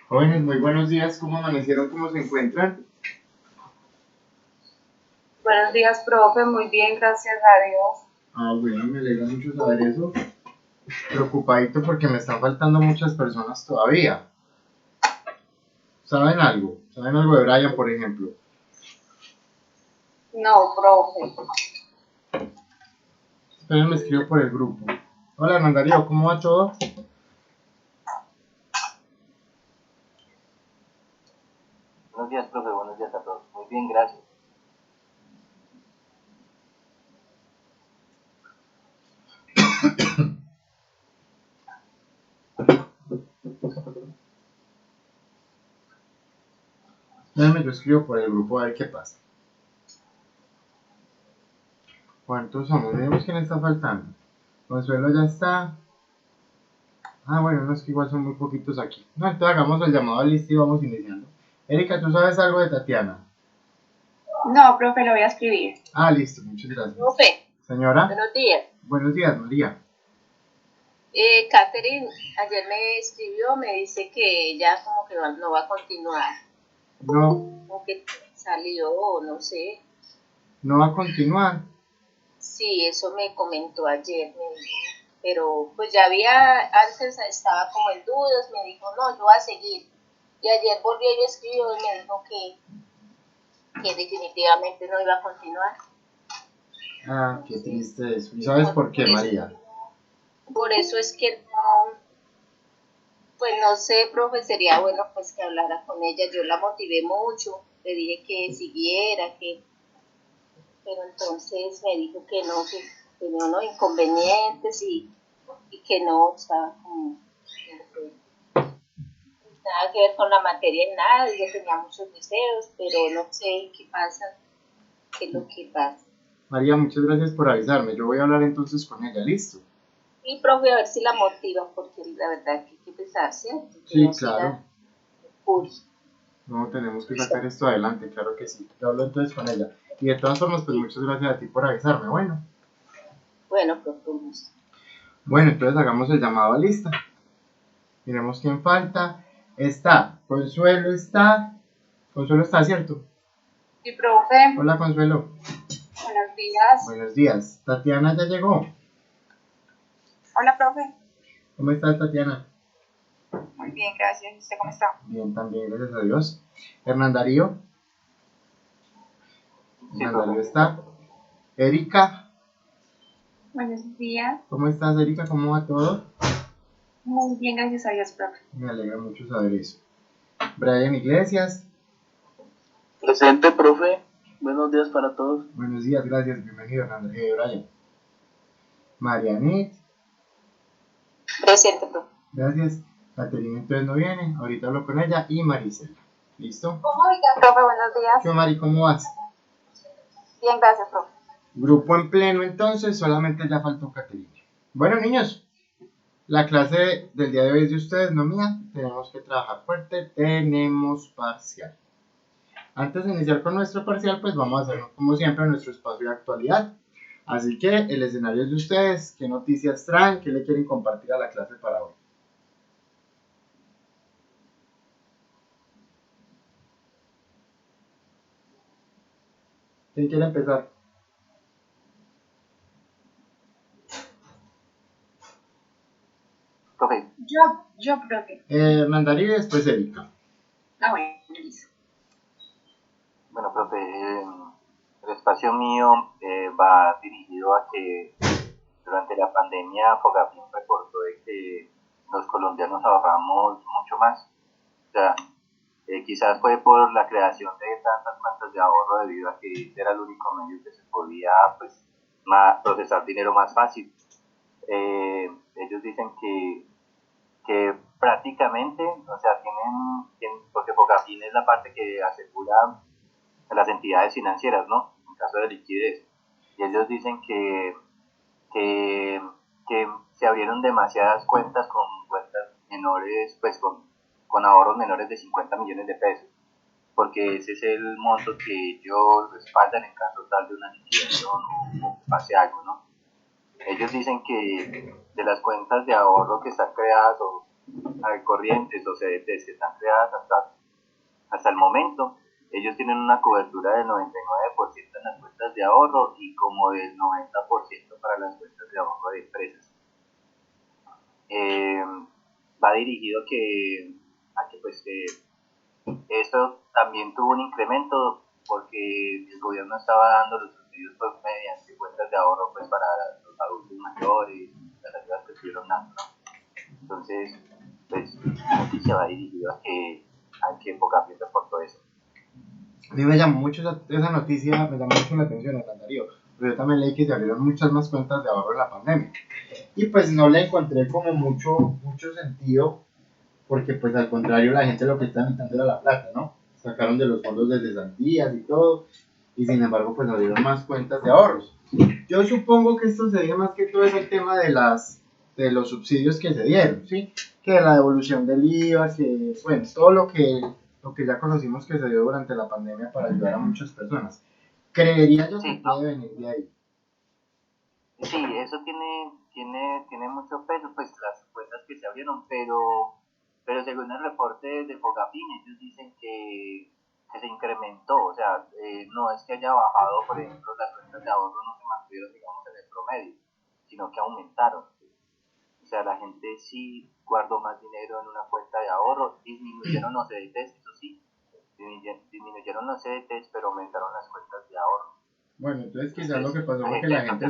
Jóvenes, muy buenos días. ¿Cómo amanecieron? ¿Cómo se encuentran? Buenos días, profe. Muy bien, gracias a Dios. Bueno, me alegra mucho saber eso. Preocupadito porque me están faltando muchas personas todavía. ¿Saben algo? ¿Saben algo de Brian, por ejemplo? No, profe. Esperen, me escribo por el grupo. Hola, Hernán Darío, ¿cómo va todo? Buenos días, profe. Buenos días a todos. Muy bien, gracias. Déjenme, yo escribo por el grupo a ver qué pasa. ¿Cuántos somos? Miremos quién está faltando. Consuelo ya está. Bueno, no es que igual son muy poquitos aquí. No, entonces hagamos el llamado al listo y vamos iniciando. Erika, ¿tú sabes algo de Tatiana? No, profe, lo voy a escribir. Listo, muchas gracias. Profe, Señora, buenos días. buenos días, María. Catherine ayer me escribió, me dice que ella como que no va a continuar. No, Como que salió, o no sé. no va a continuar. Sí, eso me comentó ayer, me dijo. Pero pues ya antes estaba como en dudas, me dijo, no, yo voy a seguir. Y ayer volvió y me escribió y me dijo que definitivamente no iba a continuar. Qué triste eso. ¿Y sabes por qué, María? Por eso es que no, pues no sé, profe, sería bueno pues que hablara con ella. Yo la motivé mucho, le dije que siguiera, pero entonces me dijo que no, que tenía unos inconvenientes y que no, estaba como, no sé, nada que ver con la materia en nada, ella tenía muchos deseos, pero no sé qué pasa, qué es lo que pasa. María, muchas gracias por avisarme. Yo voy a hablar entonces con ella, ¿listo? Y profe, a ver si la motiva, porque la verdad que hay que pensar, ¿cierto? Que Sí, no claro. siga el curso. No, tenemos que sacar esto adelante, claro que sí. Yo hablo entonces con ella. Y de todas formas, pues muchas gracias a ti por avisarme. Bueno, profe, un gusto. Bueno, entonces hagamos el llamado a lista. Miremos quién falta. Consuelo está. Consuelo está, ¿cierto? Sí, profe. Hola, Consuelo. Buenos días. Buenos días. Tatiana ya llegó. Hola, profe. ¿Cómo estás, Tatiana? Muy bien, gracias. ¿Y usted cómo está? Bien, también, gracias a Dios. Hernán Darío. Sí, Hernán profe. Darío está. Erika. Buenos días. ¿Cómo estás, Erika? ¿Cómo va todo? Muy bien, gracias a Dios, profe. Me alegra mucho saber eso. Brian Iglesias. Presente, profe. Buenos días para todos. Buenos días, gracias. Bienvenido, Brian. Marianet. Presente, profe. Gracias. Caterina entonces no viene. Ahorita hablo con ella. Y Maricela. ¿Listo? Profe, buenos días. ¿Qué, Mari? ¿Cómo vas? Bien, gracias, profe. Grupo en pleno entonces. Solamente ya faltó Caterina. Bueno, niños. La clase del día de hoy es de ustedes, no mía. Tenemos que trabajar fuerte. Tenemos parcial. Antes de iniciar con nuestro parcial, pues vamos a hacer, como siempre, nuestro espacio de actualidad. Así que el escenario es de ustedes. ¿Qué noticias traen? ¿Qué le quieren compartir a la clase para hoy? ¿Quién quiere empezar? Profe. Yo, profe. Mandarín y después Erika. Bueno, listo. Bueno, profe, el espacio mío va dirigido a que durante la pandemia Fogafín recordó de que los colombianos ahorramos mucho más. O sea, quizás fue por la creación de tantas cuentas de ahorro debido a que ese era el único medio que se podía pues, procesar dinero más fácil. Ellos dicen que prácticamente, o sea, porque Fogafín es la parte que asegura a las entidades financieras, ¿no? En caso de liquidez. Y ellos dicen que, que se abrieron demasiadas cuentas con cuentas menores, pues con ahorros menores de 50 millones de pesos, porque ese es el monto que ellos respaldan en caso tal de una liquidación o pase algo, ¿no? Ellos dicen que de las cuentas de ahorro que están creadas o corrientes o CDTs que están creadas hasta el momento, ellos tienen una cobertura del 99% en las cuentas de ahorro y como del 90% para las cuentas de ahorro de empresas. Va dirigido a que pues esto también tuvo un incremento porque el gobierno estaba dando los subsidios pues, mediante cuentas de ahorro pues para los adultos mayores, las ayudas que estuvieron dando, ¿no? Entonces, pues la noticia va dirigida a que Fogafín reportó eso. A mí me llamó mucho esa noticia, me llamó mucho la atención, Darío, pero yo también leí que se abrieron muchas más cuentas de ahorro en la pandemia. Y pues no le encontré como mucho sentido, porque pues al contrario la gente lo que está necesitando era la plata, ¿no? Sacaron de los fondos de cesantías y todo, y sin embargo pues abrieron más cuentas de ahorros. Yo supongo que esto se debe más que todo es el tema de los subsidios que se dieron, ¿sí? Que de la devolución del IVA, que bueno, todo lo que ya conocimos que se dio durante la pandemia para ayudar a muchas personas. Creería yo que puede venir de ahí. Sí, eso tiene mucho peso, pues las cuentas que se abrieron, pero según el reporte de Fogafín, ellos dicen que se incrementó, o sea, no es que haya bajado, por ejemplo, las cuentas de ahorro no se mantuvieron, digamos, en el promedio, sino que aumentaron. O sea, la gente sí guardó más dinero en una cuenta de ahorro, disminuyeron los CDTs, eso sí, disminuyeron los CDTs, pero aumentaron las cuentas de ahorro. Bueno, entonces quizás lo que pasó fue que la gente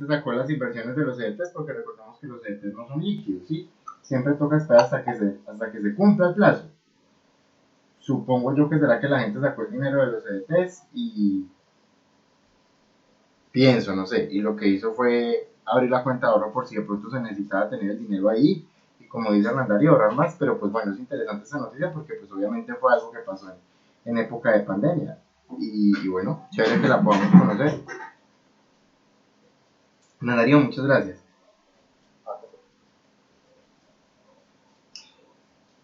sacó las inversiones de los CDTs, porque recordamos que los CDTs no son líquidos, ¿sí? Siempre toca esperar hasta que se cumpla el plazo. Supongo yo que será que la gente sacó el dinero de los CDTs y pienso, no sé, y lo que hizo fue abrir la cuenta de ahorro por si de pronto se necesitaba tener el dinero ahí y como dice Hernandario, ahorrar más, pero pues bueno, es interesante esa noticia porque pues obviamente fue algo que pasó en época de pandemia y bueno, chévere que la podamos conocer. Hernandario, muchas gracias.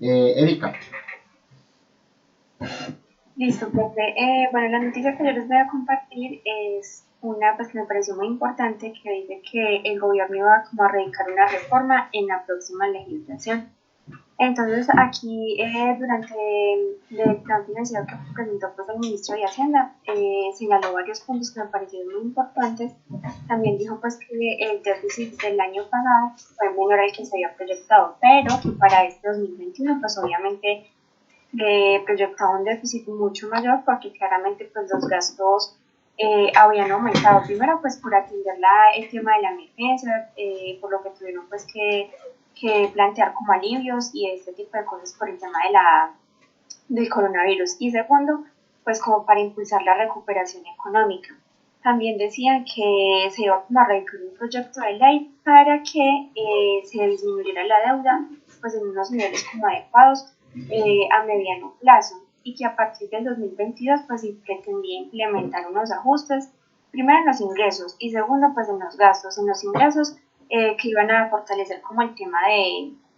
Erika. Listo, profe. Bueno, la noticia que yo les voy a compartir es una pues, que me pareció muy importante, que dice que el gobierno iba como a radicar una reforma en la próxima legislación. Entonces, aquí durante el plan financiero que presentó pues, el ministro de Hacienda, señaló varios puntos que me parecieron muy importantes. También dijo pues que el déficit del año pasado fue menor al que se había proyectado, pero que para este 2021 pues obviamente proyectaba un déficit mucho mayor porque claramente pues los gastos habían aumentado, primero pues por atender el tema de la emergencia, por lo que tuvieron pues que plantear como alivios y este tipo de cosas por el tema del coronavirus, y segundo pues como para impulsar la recuperación económica. También decían que se iba a radicar un proyecto de ley para que se disminuyera la deuda pues en unos niveles como adecuados a mediano plazo, y que a partir del 2022 pues se pretendía implementar unos ajustes, primero en los ingresos y segundo pues en los gastos. En los ingresos que iban a fortalecer como el tema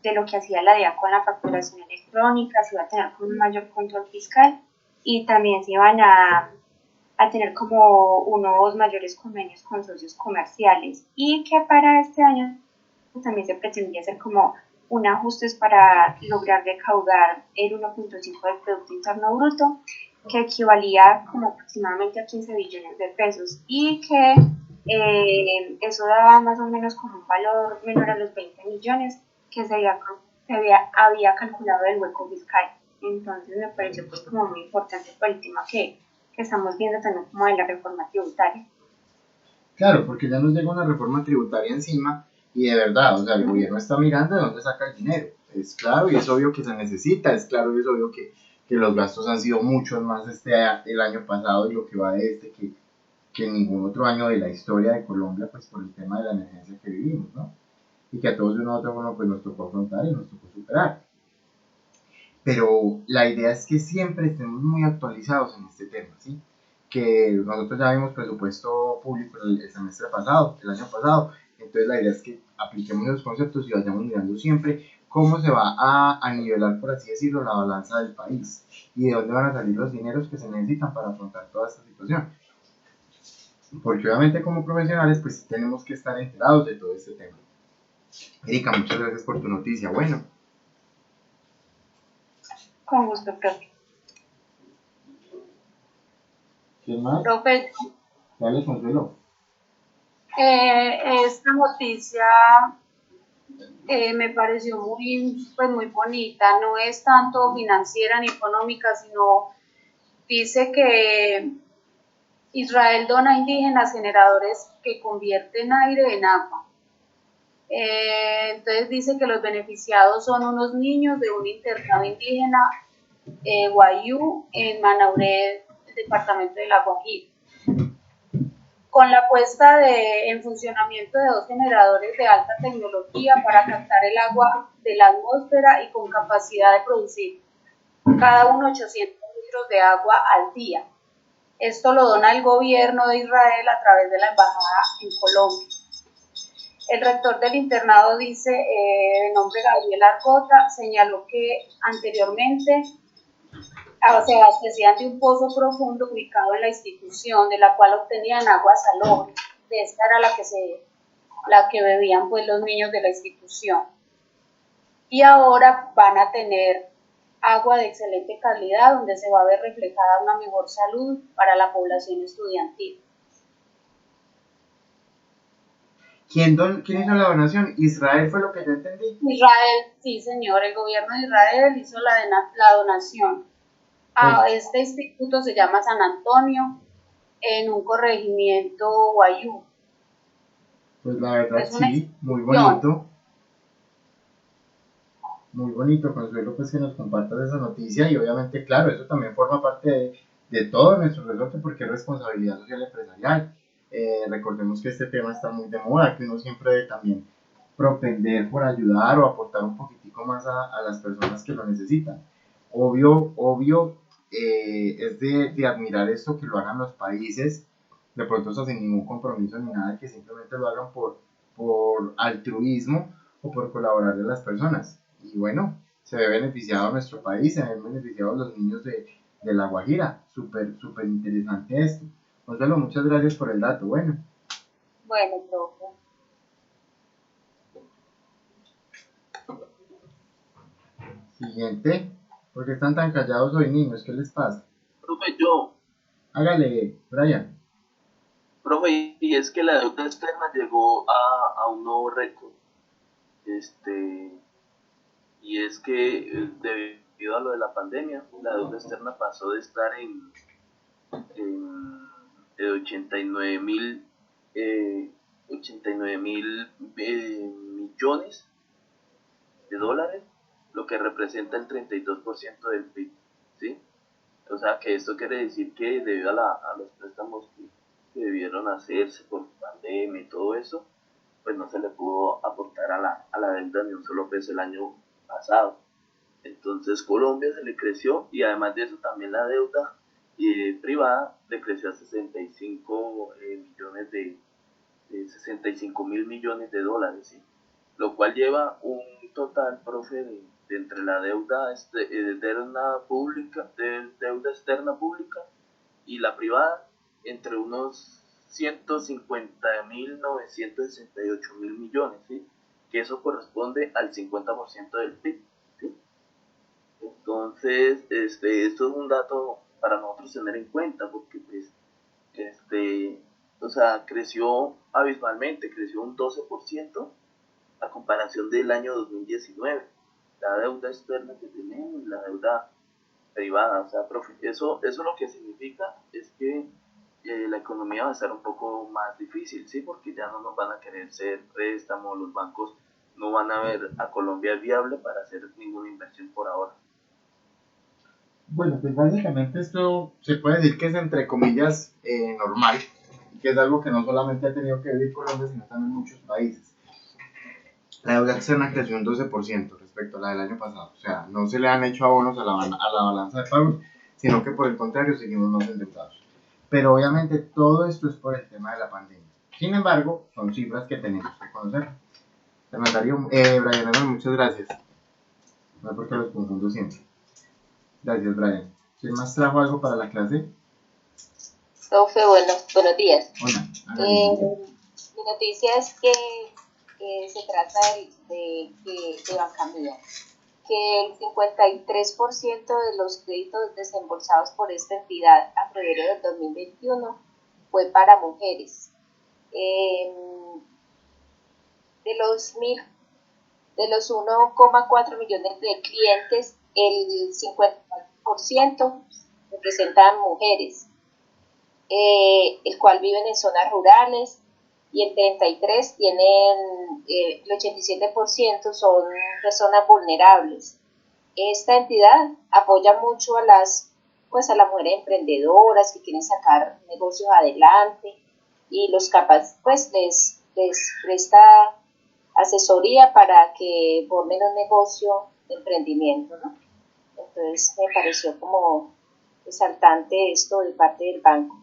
de lo que hacía la DIA con la facturación electrónica, se iba a tener como un mayor control fiscal y también se iban a tener como unos mayores convenios con socios comerciales, y que para este año también se pretendía hacer como un ajuste para lograr recaudar el 1.5 del Producto Interno Bruto, que equivalía como aproximadamente a 15 billones de pesos, y que eso daba más o menos como un valor menor a los 20 millones que se había calculado el hueco fiscal. Entonces me pareció pues como muy importante por el tema que estamos viendo también como de la reforma tributaria. Claro, porque ya nos llega una reforma tributaria encima y de verdad, o sea, el gobierno está mirando de dónde saca el dinero. Es claro y es obvio que se necesita, es claro y es obvio que los gastos han sido muchos más el año pasado y lo que va de que ningún otro año de la historia de Colombia, pues por el tema de la emergencia que vivimos, ¿no? Y que a todos de una u otra forma pues nos tocó afrontar y nos tocó superar. Pero la idea es que siempre estemos muy actualizados en este tema, ¿sí? Que nosotros ya vimos presupuesto público el semestre pasado, el año pasado, entonces la idea es que apliquemos los conceptos y vayamos mirando siempre cómo se va a nivelar, por así decirlo, la balanza del país y de dónde van a salir los dineros que se necesitan para afrontar toda esta situación. Porque obviamente como profesionales pues tenemos que estar enterados de todo este tema. Erika, muchas gracias por tu noticia. Bueno, Con gusto, profe. ¿quién más? Profe, Dale, Consuelo. esta noticia me pareció muy bonita. No es tanto financiera ni económica, sino dice que Israel dona a indígenas generadores que convierten aire en agua. Entonces dice que los beneficiados son unos niños de un internado indígena Guayú en Manauré, departamento de La Guajira. Con la puesta en funcionamiento de 2 generadores de alta tecnología para captar el agua de la atmósfera y con capacidad de producir cada uno 800 litros de agua al día. Esto lo dona el gobierno de Israel a través de la embajada en Colombia. El rector del internado dice, de nombre Gabriel Argota, señaló que anteriormente se abastecían de un pozo profundo ubicado en la institución, de la cual obtenían agua salobre. De esta era la que bebían pues los niños de la institución. Y ahora van a tener agua de excelente calidad, donde se va a ver reflejada una mejor salud para la población estudiantil. ¿Quién hizo la donación? Israel fue lo que yo entendí. Israel, sí señor, el gobierno de Israel hizo la donación. Este instituto se llama San Antonio, en un corregimiento Guayú. Pues la verdad sí, muy bonito. Muy bonito, Consuelo, pues que nos compartas esa noticia y obviamente, claro, eso también forma parte de todo nuestro resorte porque es responsabilidad social empresarial. Recordemos que este tema está muy de moda, que uno siempre debe también propender por ayudar o aportar un poquitico más a las personas que lo necesitan. Obvio, es de admirar esto, que lo hagan los países, de pronto sin ningún compromiso ni nada, que simplemente lo hagan por altruismo o por colaborar a las personas. Y bueno, se ve beneficiado nuestro país, se ven beneficiados los niños de La Guajira. Súper interesante esto. Gonzalo, muchas gracias por el dato. Bueno, profe. Siguiente. ¿Por qué están tan callados hoy, niños? ¿Qué les pasa? Profe, yo. Hágale, Brian. Profe, y es que la deuda externa llegó a un nuevo récord. Y es que debido a lo de la pandemia, la deuda externa pasó de estar en 89.000 millones de dólares, lo que representa el 32% del PIB, ¿sí? O sea que esto quiere decir que debido a los préstamos que debieron hacerse por pandemia y todo eso, pues no se le pudo aportar a la deuda ni un solo peso el año pasado. Entonces Colombia se le creció y además de eso también la deuda privada le creció a 65 mil millones de dólares, ¿sí? Lo cual lleva un total, profe, de entre la deuda deuda externa pública y la privada, entre unos 150.968.000 millones, ¿sí? Que eso corresponde al 50% del PIB, ¿sí? Entonces, esto es un dato para nosotros tener en cuenta, porque pues, o sea, creció abismalmente, creció un 12% a comparación del año 2019. La deuda externa que tenemos, la deuda privada, o sea, profe, eso lo que significa es que la economía va a estar un poco más difícil, ¿sí? Porque ya no nos van a querer hacer préstamos, los bancos no van a ver a Colombia viable para hacer ninguna inversión por ahora. Bueno, pues básicamente esto se puede decir que es entre comillas normal, que es algo que no solamente ha tenido que vivir Colombia, sino también muchos países. La deuda externa creció un 12% respecto a la del año pasado, o sea, no se le han hecho abonos a la balanza de pagos, sino que por el contrario seguimos más endeudados. Pero obviamente todo esto es por el tema de la pandemia. Sin embargo, son cifras que tenemos que conocer. Brian, muchas gracias. No es porque los confundo siempre. Gracias, Brian. ¿Quién más trajo algo para la clase? Profe, buenos días. Hola. Mi noticia es que se trata de Bancamía, que el 53% de los créditos desembolsados por esta entidad a febrero del 2021 fue para mujeres. De los 1,4 millones de clientes, el 54% representan mujeres, el cual viven en zonas rurales, y el 33% el 87% son personas vulnerables. Esta entidad apoya mucho a las mujeres emprendedoras que quieren sacar negocios adelante, y les presta asesoría para que formen un negocio de emprendimiento, ¿no? Entonces me pareció como resaltante esto de parte del banco.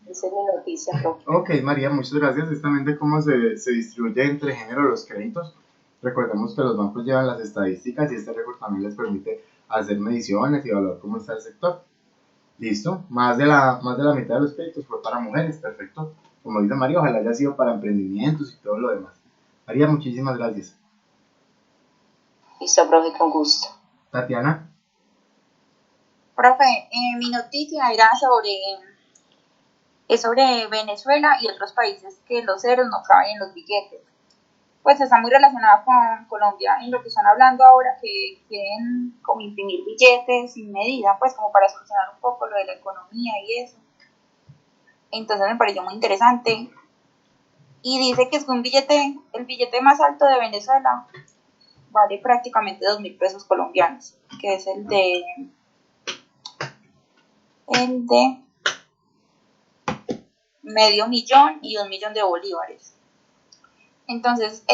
Esa es mi noticia, profe. Ok, María, muchas gracias. Es también de cómo se distribuye entre género los créditos. Recordemos que los bancos llevan las estadísticas y este récord también les permite hacer mediciones y evaluar cómo está el sector. Listo, más de la mitad de los créditos fue para mujeres, perfecto. Como dice María, ojalá haya sido para emprendimientos y todo lo demás. María, muchísimas gracias. Listo, profe, con gusto. Tatiana. Profe, mi noticia era sobre Venezuela y otros países que los ceros no caben en los billetes. Pues está muy relacionada con Colombia en lo que están hablando ahora, que quieren como imprimir billetes sin medida, pues como para solucionar un poco lo de la economía y eso. Entonces me pareció muy interesante. Y dice que es el billete más alto de Venezuela vale prácticamente 2.000 pesos colombianos, que es el de medio millón y 1 millón de bolívares. Entonces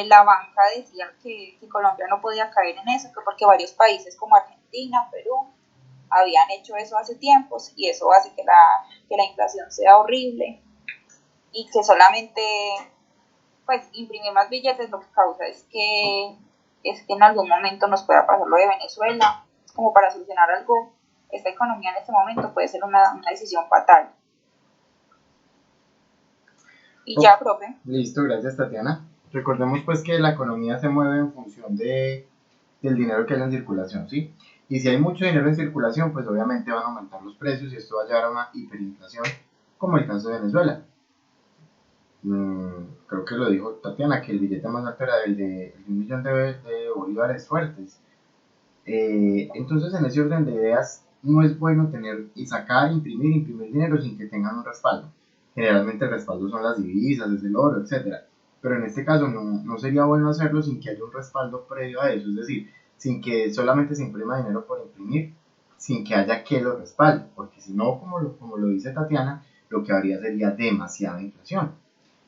la banca decía que Colombia no podía caer en eso, porque varios países como Argentina, Perú, habían hecho eso hace tiempos, y eso hace que la inflación sea horrible, y que solamente pues imprimir más billetes lo que causa es que en algún momento nos pueda pasar lo de Venezuela. Como para solucionar algo, esta economía en este momento puede ser una decisión fatal. Y ya, profe. Listo, gracias, Tatiana. Recordemos pues que la economía se mueve en función del dinero que hay en circulación, ¿sí? Y si hay mucho dinero en circulación, pues obviamente van a aumentar los precios y esto va a llevar a una hiperinflación, como el caso de Venezuela. Creo que lo dijo Tatiana, que el billete más alto era el de 1 millón de bolívares fuertes. Entonces, en ese orden de ideas, no es bueno tener y sacar, imprimir dinero sin que tengan un respaldo. Generalmente el respaldo son las divisas, es el oro, etc. Pero en este caso no sería bueno hacerlo sin que haya un respaldo previo a eso, es decir, sin que solamente se imprima dinero por imprimir, sin que haya que lo respalde, porque si no, como lo dice Tatiana, lo que habría sería demasiada inflación.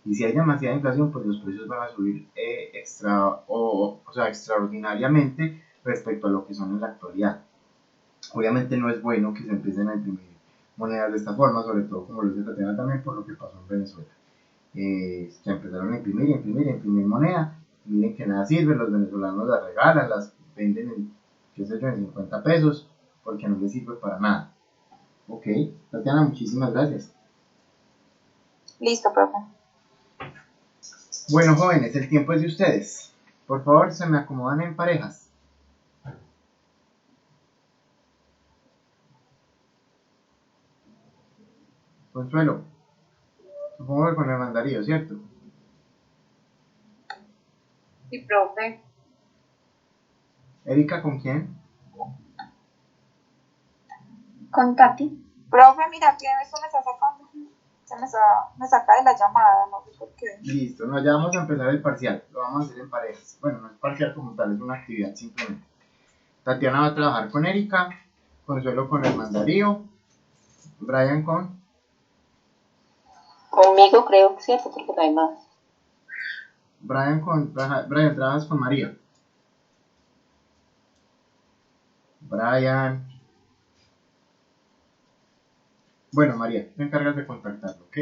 Y si hay demasiada inflación, pues los precios van a subir extraordinariamente respecto a lo que son en la actualidad. Obviamente no es bueno que se empiecen a imprimir monedas de esta forma, sobre todo como lo dice Tatiana también por lo que pasó en Venezuela. Se empezaron a imprimir moneda, miren que nada sirve, los venezolanos las regalan, las venden en 50 pesos, porque no les sirve para nada. Ok, Tatiana, muchísimas gracias. Listo, profe. Bueno, jóvenes, el tiempo es de ustedes. Por favor, se me acomodan en parejas. Consuelo, supongo que con el mandarío, ¿cierto? Sí, profe. Erika, ¿con quién? Con Tati. Profe, mira que esto me está sacando. Me saca de la llamada, no sé por qué. Listo, no, ya vamos a empezar el parcial. Lo vamos a hacer en parejas. Bueno, no es parcial como tal, es una actividad simplemente. Tatiana va a trabajar con Erika, Consuelo con el mandarío, Brian con... Conmigo creo que es cierto, porque no hay más. Brian, trabajas con María. Brian. Bueno, María, te encargas de contactarlo, ¿ok?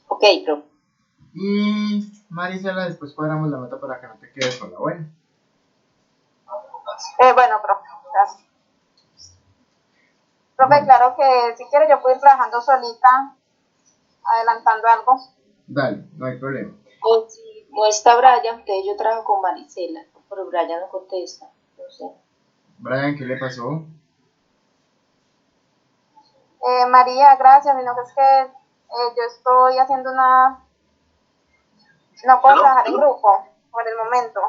Ok, profe. Y Marisela, después cuadramos la nota para que no te quedes sola. Bueno. Bueno, profe, gracias. Profe, bueno. Claro que si quiero yo puedo ir trabajando solita adelantando algo. Dale, no hay problema. O si no está Brian, entonces yo trabajo con Marisela, pero Brian no contesta, no sé. Brian, ¿qué le pasó? María, gracias, sino que es que yo estoy haciendo no puedo trabajar en grupo por el momento.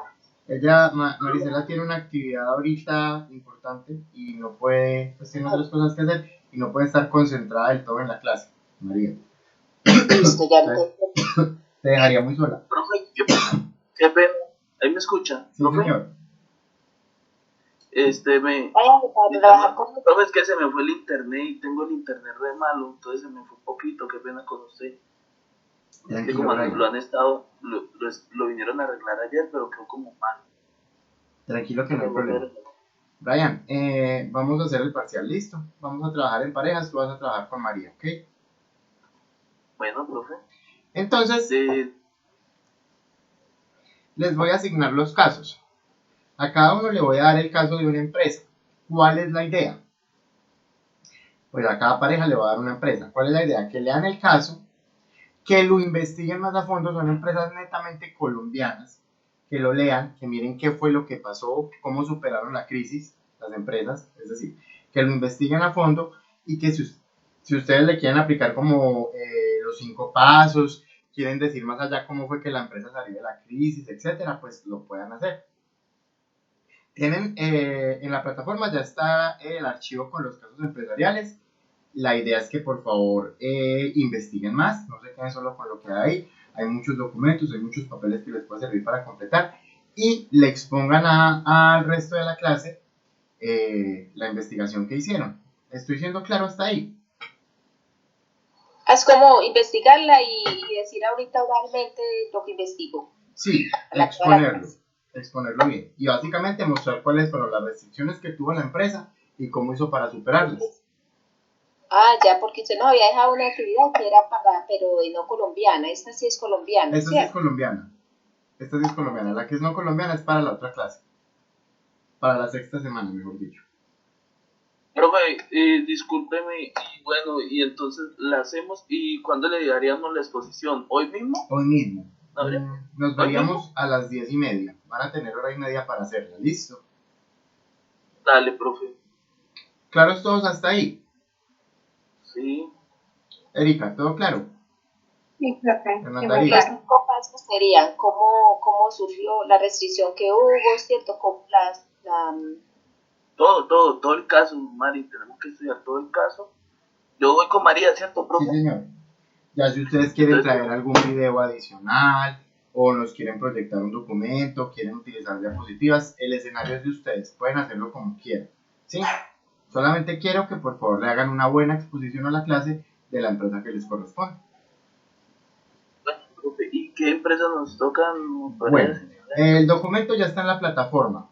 Ella, Marisela tiene una actividad ahorita importante y no puede, pues tiene otras cosas que hacer y no puede estar concentrada del todo en la clase, María. Listo, ya lo tengo. Te dejaría muy sola. Profe, qué pena. ¿Ahí me escucha? Sí, ¿Profe? señor. Vayan a trabajar con Profe, es que se me fue el internet y tengo el internet re malo, entonces se me fue un poquito, qué pena con usted. Es que Tranquilo, como Brian. lo han estado, lo vinieron a arreglar ayer, pero quedó como mal. Tranquilo que no hay problema. Brian, vamos a hacer el parcial, listo. Vamos a trabajar en parejas, tú vas a trabajar con María, ¿ok? Bueno, profe. Entonces, les voy a asignar los casos. A cada uno le voy a dar el caso de una empresa. ¿Cuál es la idea? Pues a cada pareja le voy a dar una empresa. ¿Cuál es la idea? Que lean el caso, que lo investiguen más a fondo. Son empresas netamente colombianas. Que lo lean, que miren qué fue lo que pasó, cómo superaron la crisis las empresas. Es decir, que lo investiguen a fondo y que si ustedes le quieren aplicar como los 5 pasos, quieren decir más allá cómo fue que la empresa salió de la crisis, etcétera, pues lo puedan hacer. Tienen en la plataforma ya está el archivo con los casos empresariales. La idea es que por favor investiguen más, no se queden solo con lo que hay ahí. Hay muchos documentos, hay muchos papeles que les puede servir para completar y le expongan al resto de la clase la investigación que hicieron. ¿Estoy siendo claro hasta ahí? Es como investigarla y decir ahorita oralmente lo que investigo. Sí, exponerlo bien. Y básicamente mostrar cuáles fueron las restricciones que tuvo la empresa y cómo hizo para superarlas. Ah, ya, porque usted nos había dejado una actividad que era pero no colombiana. Esta sí es colombiana. Esta sí es colombiana. Esta sí es colombiana. La que es no colombiana es para la otra clase. Para la 6ª semana, mejor dicho. Profe, discúlpeme, y bueno, y entonces la hacemos, ¿y cuándo le daríamos la exposición? ¿Hoy mismo? Hoy mismo. ¿Vale? Nos veríamos a las 10:30. Van a tener hora y media para hacerla. ¿Listo? Dale, profe. ¿Claros todos hasta ahí? Sí. Erika, ¿todo claro? Sí, profe. Darío. Los 5 pasos serían cómo surgió la restricción que hubo, ¿cierto? Todo el caso, Mari, tenemos que estudiar todo el caso. Yo voy con María, ¿cierto, profe? Sí, señor. Ya si ustedes quieren traer algún video adicional o nos quieren proyectar un documento, quieren utilizar diapositivas, el escenario es de ustedes, pueden hacerlo como quieran, ¿sí? Solamente quiero que por favor le hagan una buena exposición a la clase de la empresa que les corresponde. Bueno, profe, ¿y qué empresas nos tocan? Bueno, el documento ya está en la plataforma.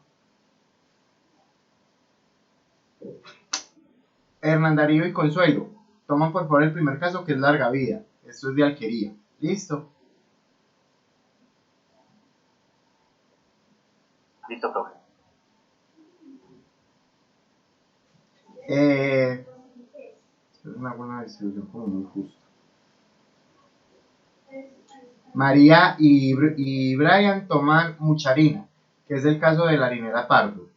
Hernán Darío y Consuelo, toman por favor el primer caso, que es larga vida. Esto es de alquería. ¿Listo? Listo, profe. Es una buena distribución como muy justa. María y Brian toman mucharina, que es el caso de la harinera Pardo.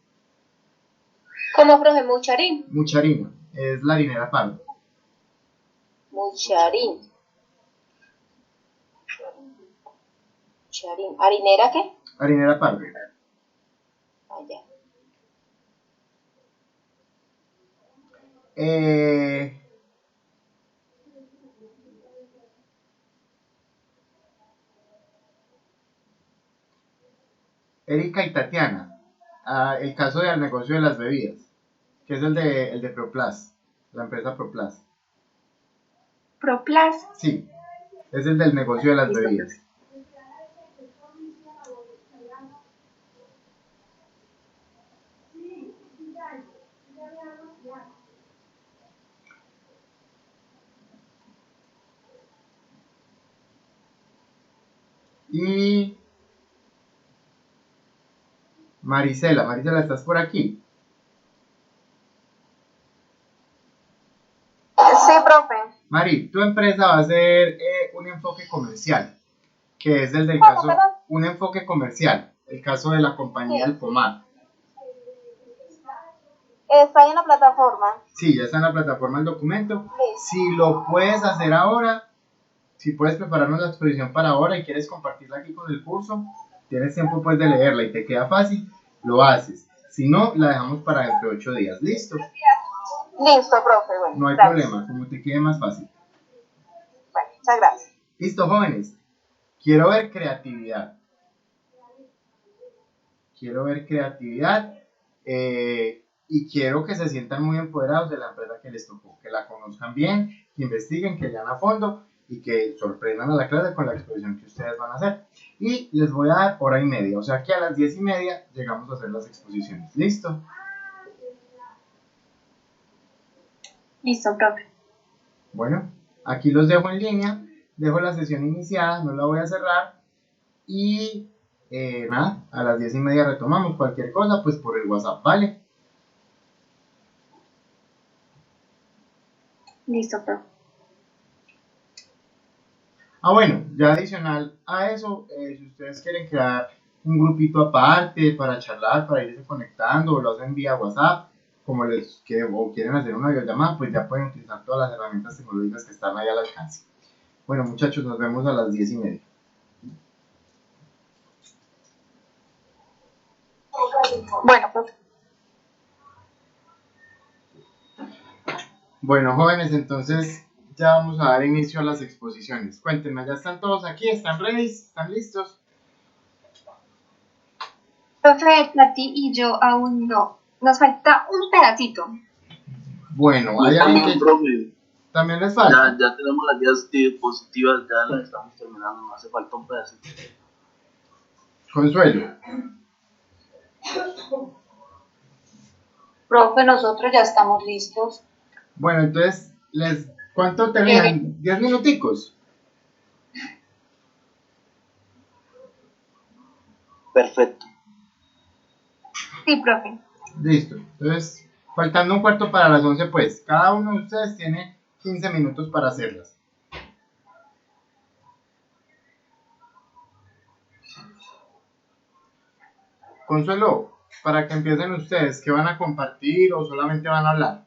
¿Cómo, profe? Mucharín. Mucharina, es la harinera Pardo. Mucharín. ¿Harinera qué? Harinera Pardo. Allá. Erika y Tatiana, el caso del negocio de las bebidas, que es el de Proplas, la empresa Proplas. Proplas. Sí, es el del negocio de las bebidas. Y Marisela, ¿estás por aquí? Sí, profe. Mari, tu empresa va a hacer un enfoque comercial, que es el del ¿Cómo, caso, perdón? un enfoque comercial, el caso de la compañía del pomar. Está ahí en la plataforma. Sí, ya está en la plataforma el documento. Sí. Si lo puedes hacer ahora, si puedes prepararnos la exposición para ahora y quieres compartirla aquí con el curso, tienes tiempo pues de leerla y te queda fácil, lo haces. Si no, la dejamos para dentro de 8 días. ¿Listo? Listo, profe. Bueno, No hay gracias. problema, como te quede más fácil. Bueno, muchas gracias. Listo, jóvenes. Quiero ver creatividad. Quiero ver creatividad y quiero que se sientan muy empoderados de la empresa que les tocó, que la conozcan bien, que investiguen, que lean a fondo y que sorprendan a la clase con la exposición que ustedes van a hacer. Y les voy a dar hora y media, o sea que a las 10:30 llegamos a hacer las exposiciones. ¿Listo? Listo, profe. Bueno, aquí los dejo en línea, dejo la sesión iniciada, no la voy a cerrar y nada, a las 10:30 retomamos cualquier cosa, pues por el WhatsApp, ¿vale? Listo, profe. Bueno, ya adicional a eso, si ustedes quieren crear un grupito aparte para charlar, para irse conectando, o lo hacen vía WhatsApp, como o quieren hacer una videollamada, pues ya pueden utilizar todas las herramientas tecnológicas que están ahí al alcance. Bueno, muchachos, nos vemos a las 10:30. Bueno, profe. Bueno, jóvenes, entonces ya vamos a dar inicio a las exposiciones. Cuéntenme, ¿ya están todos aquí? ¿Están ready? ¿Están listos? Profe, Plati y yo aún no. Nos falta un pedacito. Bueno, Yo hay alguien también, que profe. también les falta. Ya tenemos las guías diapositivas, ya las estamos terminando, no hace falta un pedacito. Consuelo. Profe, nosotros ya estamos listos. Bueno, entonces, ¿cuánto te dejan? ¿10 minuticos? Perfecto. Sí, profe. Listo. Entonces, faltando un cuarto para las 11, pues, cada uno de ustedes tiene 15 minutos para hacerlas. Consuelo, para que empiecen ustedes, ¿qué van a compartir o solamente van a hablar?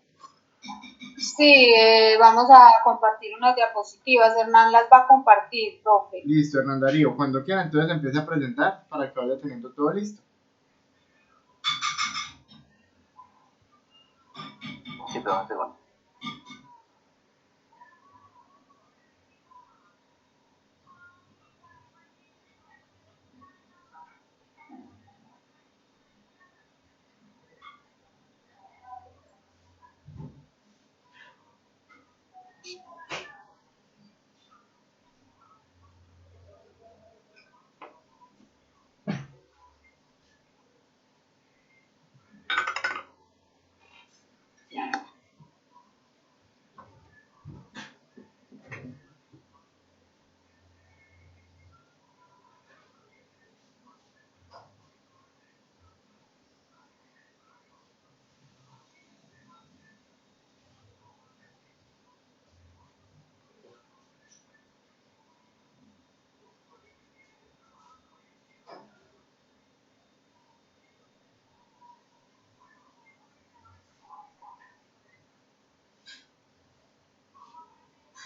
Sí, vamos a compartir unas diapositivas. Hernán las va a compartir, profe. Listo, Hernán Darío. Cuando quiera, entonces empiece a presentar para que vaya teniendo todo listo. Sí, pero un segundo.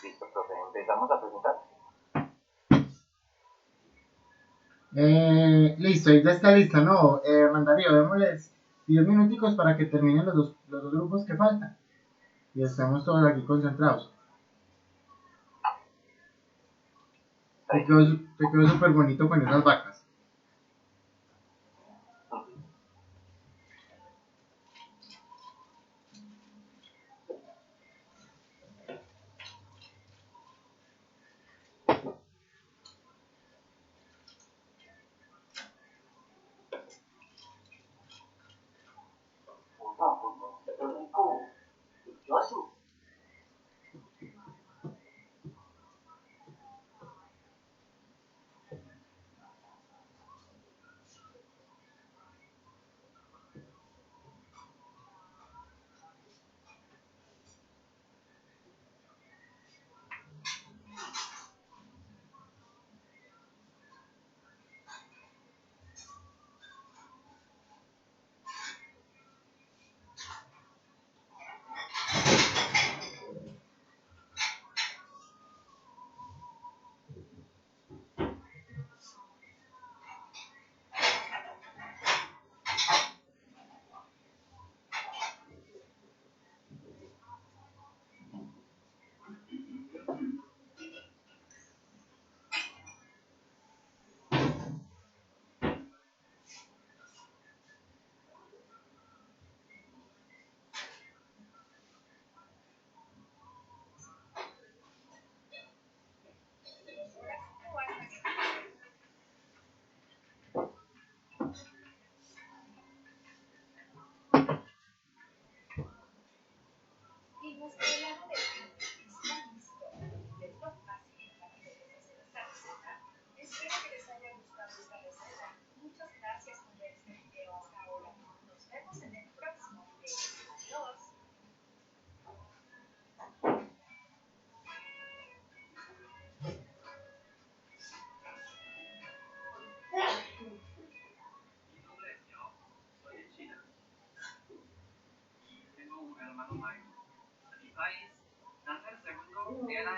Listo, profe. Empezamos a presentar. Listo, ya está lista, ¿no? Hernán Darío, démosles 10 minuticos para que terminen los dos grupos que faltan. Y estamos todos aquí concentrados. Te quedó súper bonito con esas vacas.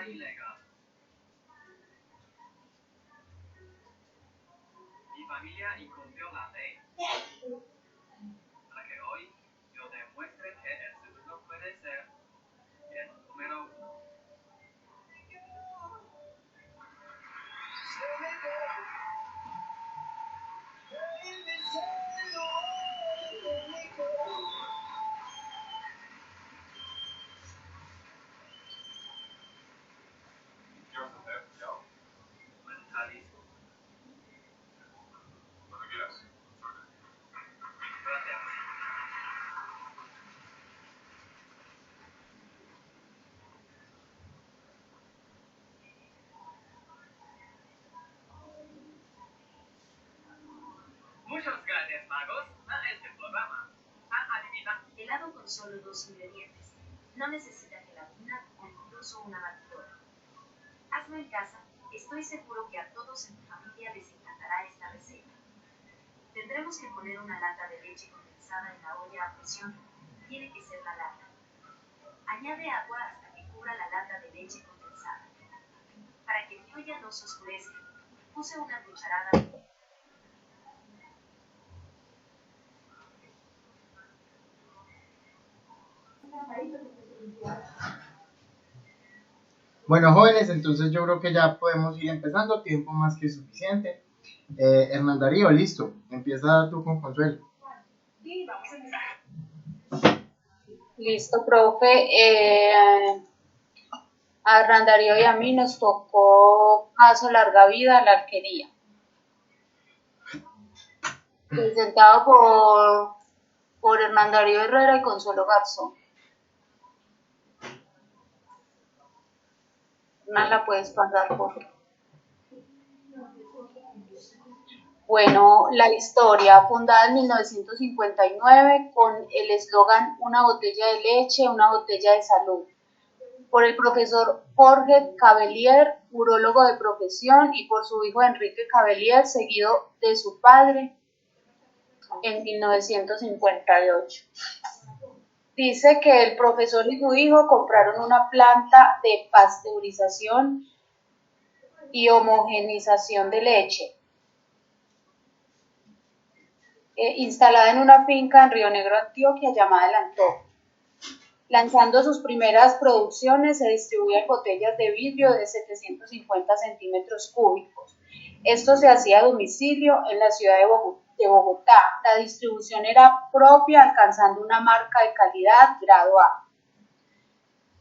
ilegal. Mi familia incumplió la ley. Para que hoy yo demuestre que el segundo puede ser el número uno. Mentalismo. Cuando quieras. Gracias. Muchas gracias, magos, a este programa. ¿Han adivinado? Helado con solo 2 ingredientes. No necesita gelatina o incluso una batidora. Hazlo en casa. Estoy seguro que a todos en tu familia les encantará esta receta. Tendremos que poner una lata de leche condensada en la olla a presión. Tiene que ser la lata. Añade agua hasta que cubra la lata de leche condensada. Para que mi olla no se oscurezca, puse una cucharada de... Bueno, jóvenes, entonces yo creo que ya podemos ir empezando, tiempo más que suficiente. Hernán Darío, listo, empieza tú con Consuelo. Listo, profe. A Hernán Darío y a mí nos tocó Caso Larga Vida, la alquería. Presentado por Hernán Darío Herrera y Consuelo Garzón. Hernán, la puedes pasar, por favor. Bueno, la historia, fundada en 1959 con el eslogan "Una botella de leche, una botella de salud", por el profesor Jorge Cavelier, urólogo de profesión, y por su hijo Enrique Cavelier, seguido de su padre, en 1958. Dice que el profesor y su hijo compraron una planta de pasteurización y homogenización de leche, instalada en una finca en Río Negro, Antioquia, llamada El Antojo. Lanzando sus primeras producciones, se distribuían botellas de vidrio de 750 centímetros cúbicos. Esto se hacía a domicilio en la ciudad de Bogotá. La distribución era propia, alcanzando una marca de calidad grado A.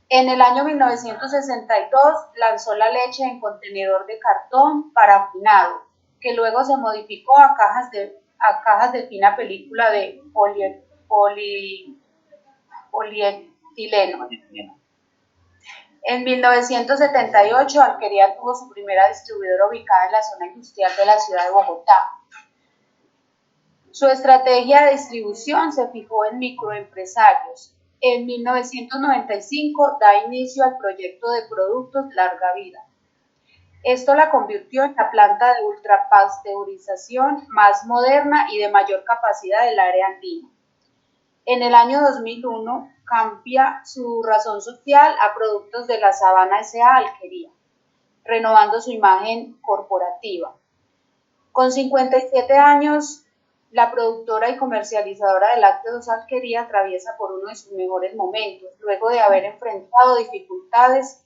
En el año 1962 lanzó la leche en contenedor de cartón parafinado, que luego se modificó a cajas de fina película de polietileno. En 1978, Alquería tuvo su primera distribuidora ubicada en la zona industrial de la ciudad de Bogotá. Su estrategia de distribución se fijó en microempresarios. En 1995 da inicio al proyecto de productos Larga Vida. Esto la convirtió en la planta de ultrapasteurización más moderna y de mayor capacidad del área andina. En el año 2001 cambia su razón social a Productos de la Sabana S.A. Alquería, renovando su imagen corporativa. Con 57 años, la productora y comercializadora de lácteos Alquería atraviesa por uno de sus mejores momentos, luego de haber enfrentado dificultades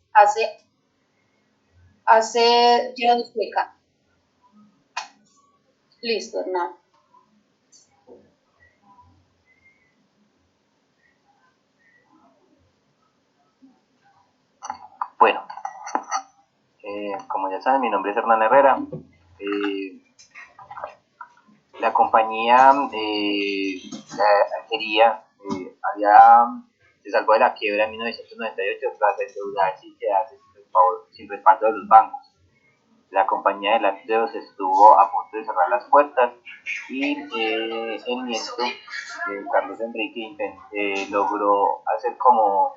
hace ya 2 décadas. Listo, Hernán. Bueno, como ya saben, mi nombre es Hernán Herrera. La compañía Alquería se salvó de la quiebra en 1998 tras endeudarse y quedarse sin respaldo de los bancos. La compañía de lácteos estuvo a punto de cerrar las puertas y el nieto, Carlos Enrique, logró hacer como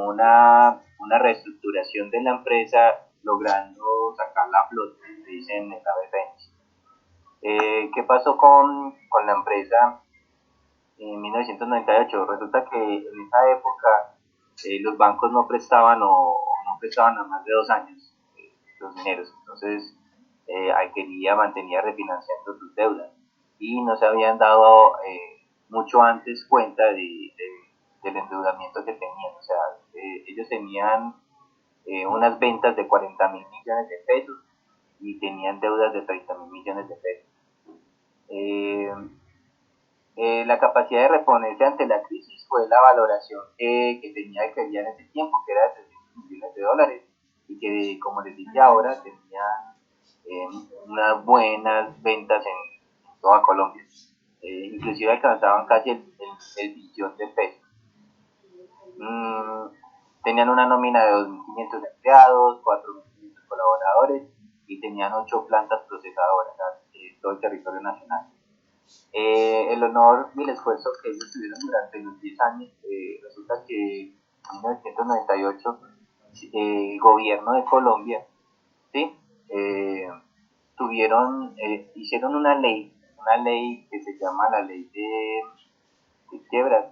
una reestructuración de la empresa, logrando sacarla a flote, dicen en la defensa. ¿Qué pasó con la empresa en 1998? Resulta que en esa época los bancos no prestaban o no prestaban a más de 2 años los mineros. Entonces, Alquería mantenía refinanciando sus deudas y no se habían dado mucho antes cuenta del endeudamiento que tenían. O sea, ellos tenían unas ventas de 40.000 millones de pesos y tenían deudas de 30.000 millones de pesos. La capacidad de reponerse ante la crisis fue la valoración que tenía Alquería en ese tiempo, que era de 300 millones de dólares, y que, como les dije ahora, tenía unas buenas ventas en toda Colombia. Inclusive alcanzaban casi el billón de pesos. Tenían una nómina de 2.500 empleados, 4.500 colaboradores y tenían 8 plantas procesadoras en todo el territorio nacional. El honor y el esfuerzo que ellos tuvieron durante los 10 años, resulta que en 1998 el gobierno de Colombia, ¿sí? Hicieron una ley que se llama la ley de quiebras,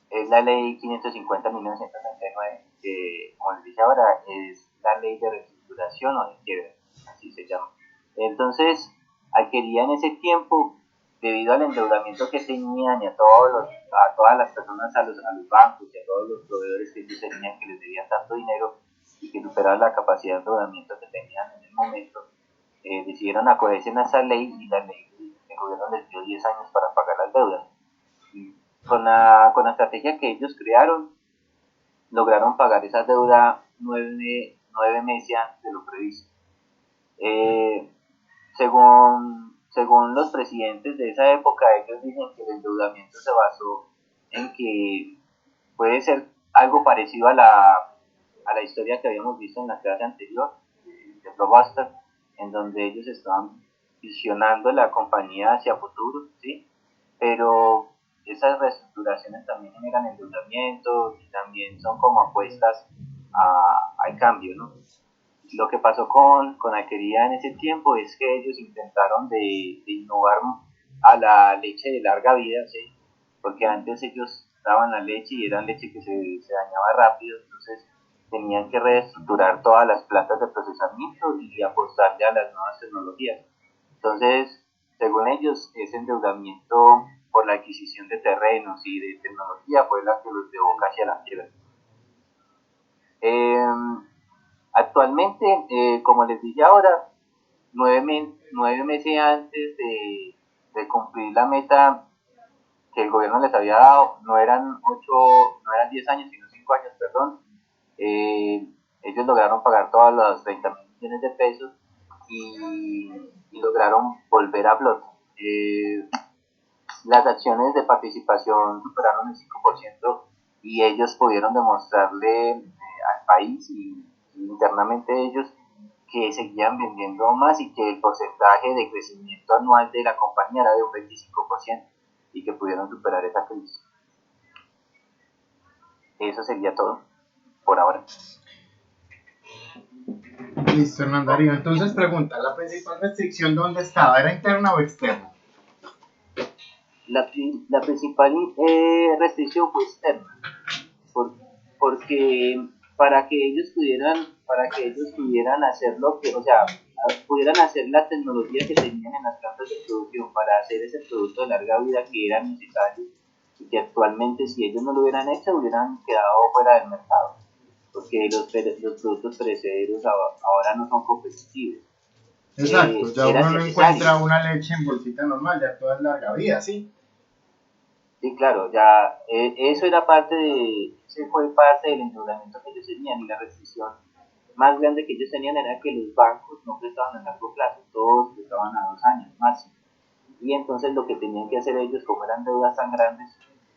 es la ley 550/1999, que, como les dije ahora, es la ley de reestructuración o de quiebras, así se llama. Entonces, Alquería en ese tiempo, debido al endeudamiento que tenían y a todas las personas, a los bancos y a todos los proveedores que ellos tenían, que les debían tanto dinero y que superaban la capacidad de endeudamiento que tenían en el momento, decidieron acogerse a esa ley, y la ley, el gobierno les dio 10 años para pagar las deudas. Y con la estrategia que ellos crearon, lograron pagar esa deuda 9 meses antes de lo previsto. Según los presidentes de esa época, ellos dicen que el endeudamiento se basó en que puede ser algo parecido a la historia que habíamos visto en la clase anterior de Blockbuster, en donde ellos estaban visionando la compañía hacia futuro, ¿sí? Pero esas reestructuraciones también generan endeudamiento y también son como apuestas al cambio, ¿no? Lo que pasó con Alquería en ese tiempo es que ellos intentaron de innovar a la leche de larga vida, ¿sí? Porque antes ellos daban la leche y era leche que se dañaba rápido, entonces tenían que reestructurar todas las plantas de procesamiento y apostarle a las nuevas tecnologías. Entonces, según ellos, ese endeudamiento por la adquisición de terrenos y de tecnología fue la que los llevó casi a la quiebra. Actualmente, como les dije ahora, 9 meses antes de cumplir la meta que el gobierno les había dado, no eran 10 años, sino 5 años, perdón, ellos lograron pagar todos los 30.000 millones de pesos y lograron volver a flote. Las acciones de participación superaron el 5% y ellos pudieron demostrarle al país y internamente ellos que seguían vendiendo más y que el porcentaje de crecimiento anual de la compañía era de un 25% y que pudieron superar esa crisis. Eso sería todo por ahora. Listo, Hernán Darío. Entonces pregunta, ¿la principal restricción dónde estaba? ¿Era interna o externa? La principal restricción fue externa, porque para que ellos pudieran hacer pudieran hacer la tecnología que tenían en las plantas de producción para hacer ese producto de larga vida que era necesario y que actualmente, si ellos no lo hubieran hecho, hubieran quedado fuera del mercado, porque los productos perecederos ahora no son competitivos. Exacto, ya uno no encuentra una leche en bolsita normal, ya toda es larga vida, ¿sí? Sí, claro, ya eso fue parte del endeudamiento que ellos tenían, y la restricción más grande que ellos tenían era que los bancos no prestaban a largo plazo, todos prestaban a 2 años máximo, y entonces lo que tenían que hacer ellos, como eran deudas tan grandes,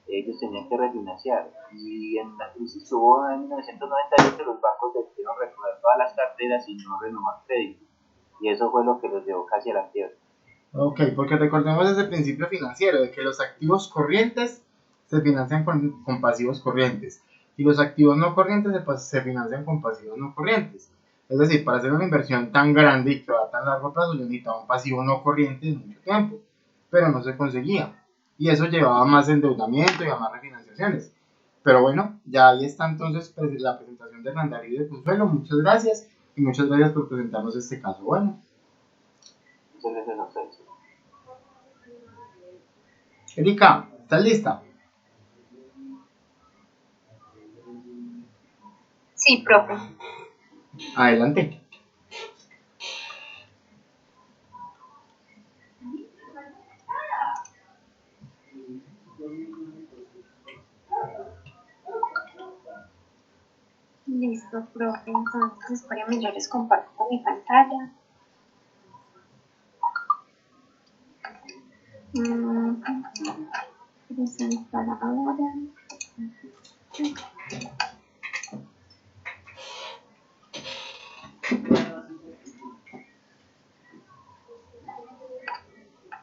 ellos tenían que refinanciar, y en la crisis que hubo en 1998 los bancos decidieron recoger todas las carteras y no renovar crédito, y eso fue lo que los llevó casi a la quiebra. Ok, porque recordemos ese principio financiero de que los activos corrientes se financian con pasivos corrientes y los activos no corrientes se financian con pasivos no corrientes. Es decir, para hacer una inversión tan grande y que va a tan largo plazo, yo necesitaba un pasivo no corriente de mucho tiempo, pero no se conseguía. Y eso llevaba a más endeudamiento y a más refinanciaciones. Pero bueno, ya ahí está entonces pues, la presentación de Hernán Darío y de Consuelo. Muchas gracias y muchas gracias por presentarnos este caso. Bueno, Muchas gracias a ustedes. Erika, ¿estás lista? Sí, profe. Adelante. Listo, profe. Entonces, espérenme, yo les comparto con mi pantalla. Presentar ahora.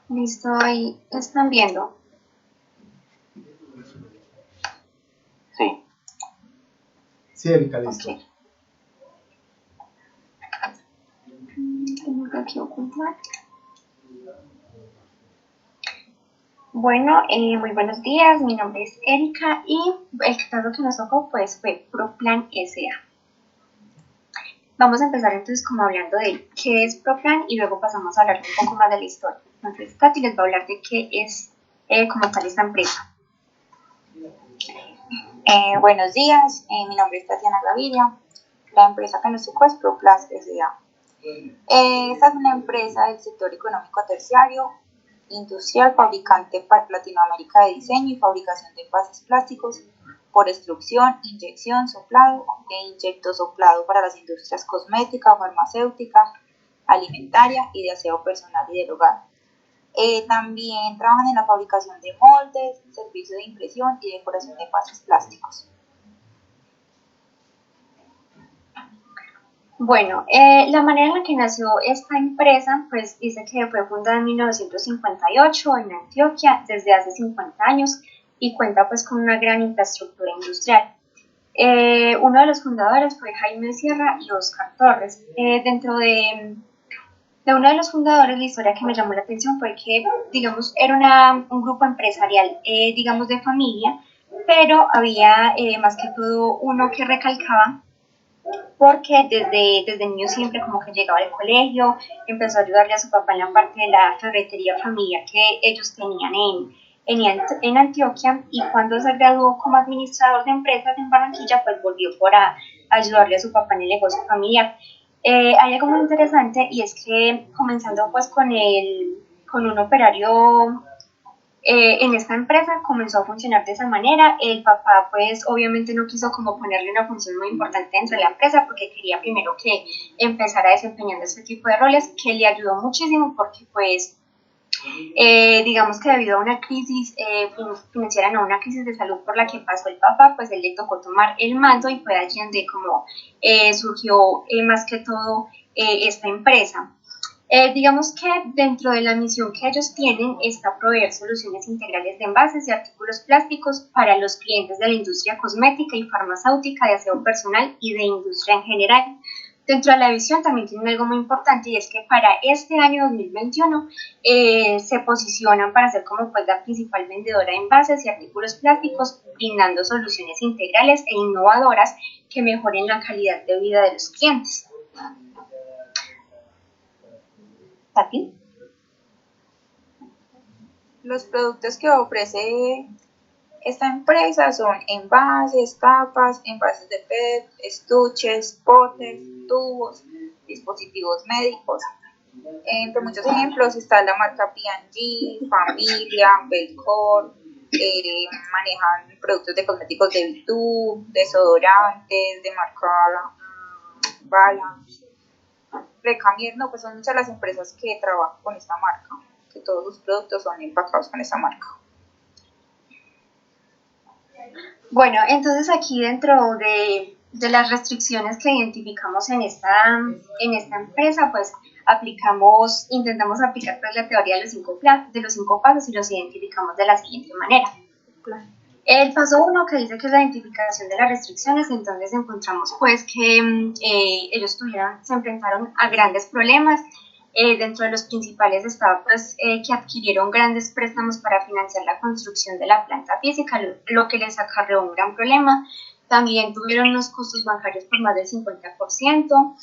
Listo, ahí están viendo. Sí. Sí, Erika, listo. Ok. Tengo que aquí ocultar. Bueno, muy buenos días, mi nombre es Erika y el caso que nos tocó pues fue Proplan S.A. Vamos a empezar entonces como hablando de qué es Proplan y luego pasamos a hablar un poco más de la historia. Entonces Katy les va a hablar de qué es como tal esta empresa. Buenos días, mi nombre es Tatiana Gaviria. La empresa que nos tocó es Proplan S.A. Esta es una empresa del sector económico terciario, industrial, fabricante para Latinoamérica de diseño y fabricación de envases plásticos por extrusión, inyección, soplado e inyectosoplado para las industrias cosmética, farmacéutica, alimentaria y de aseo personal y del hogar. También trabajan en la fabricación de moldes, servicio de impresión y decoración de envases plásticos. Bueno, la manera en la que nació esta empresa, pues dice que fue fundada en 1958 en Antioquia, desde hace 50 años, y cuenta pues con una gran infraestructura industrial. Uno de los fundadores fue Jaime Sierra y Oscar Torres. Dentro de uno de los fundadores, la historia que me llamó la atención fue que, digamos, era un grupo empresarial, digamos, de familia, pero había más que todo uno que recalcaba porque desde niño siempre como que llegaba al colegio, empezó a ayudarle a su papá en la parte de la ferretería familiar que ellos tenían en Antioquia, y cuando se graduó como administrador de empresas en Barranquilla, pues volvió para ayudarle a su papá en el negocio familiar. Hay algo muy interesante y es que comenzando pues con un operario en esta empresa comenzó a funcionar de esa manera. El papá pues obviamente no quiso como ponerle una función muy importante dentro de la empresa porque quería primero que empezara desempeñando este tipo de roles, que le ayudó muchísimo porque pues digamos que debido a una crisis financiera, no, una crisis de salud por la que pasó el papá, pues él le tocó tomar el mando y fue allí donde como surgió más que todo esta empresa. Digamos que dentro de la misión que ellos tienen está proveer soluciones integrales de envases y artículos plásticos para los clientes de la industria cosmética y farmacéutica, de aseo personal y de industria en general. Dentro de la visión también tienen algo muy importante y es que para este año 2021 se posicionan para ser como pues la principal vendedora de envases y artículos plásticos, brindando soluciones integrales e innovadoras que mejoren la calidad de vida de los clientes. ¿Tati? Los productos que ofrece esta empresa son envases, tapas, envases de PET, estuches, potes, tubos, dispositivos médicos. Entre muchos ejemplos está la marca P&G, Familia, Belcor, manejan productos de cosméticos de Vitú, desodorantes, de marca Balance, Recamier, no, pues son muchas las empresas que trabajan con esta marca, que todos sus productos son empacados con esta marca. Bueno, entonces aquí dentro de las restricciones que identificamos en esta empresa, pues intentamos aplicar pues la teoría de los cinco pasos y los identificamos de la siguiente manera. El paso 1, que dice que es la identificación de las restricciones, entonces encontramos pues que ellos se enfrentaron a grandes problemas Dentro de los principales estaba pues que adquirieron grandes préstamos para financiar la construcción de la planta física, lo que les acarreó un gran problema. También tuvieron unos costos bancarios por más del 50%.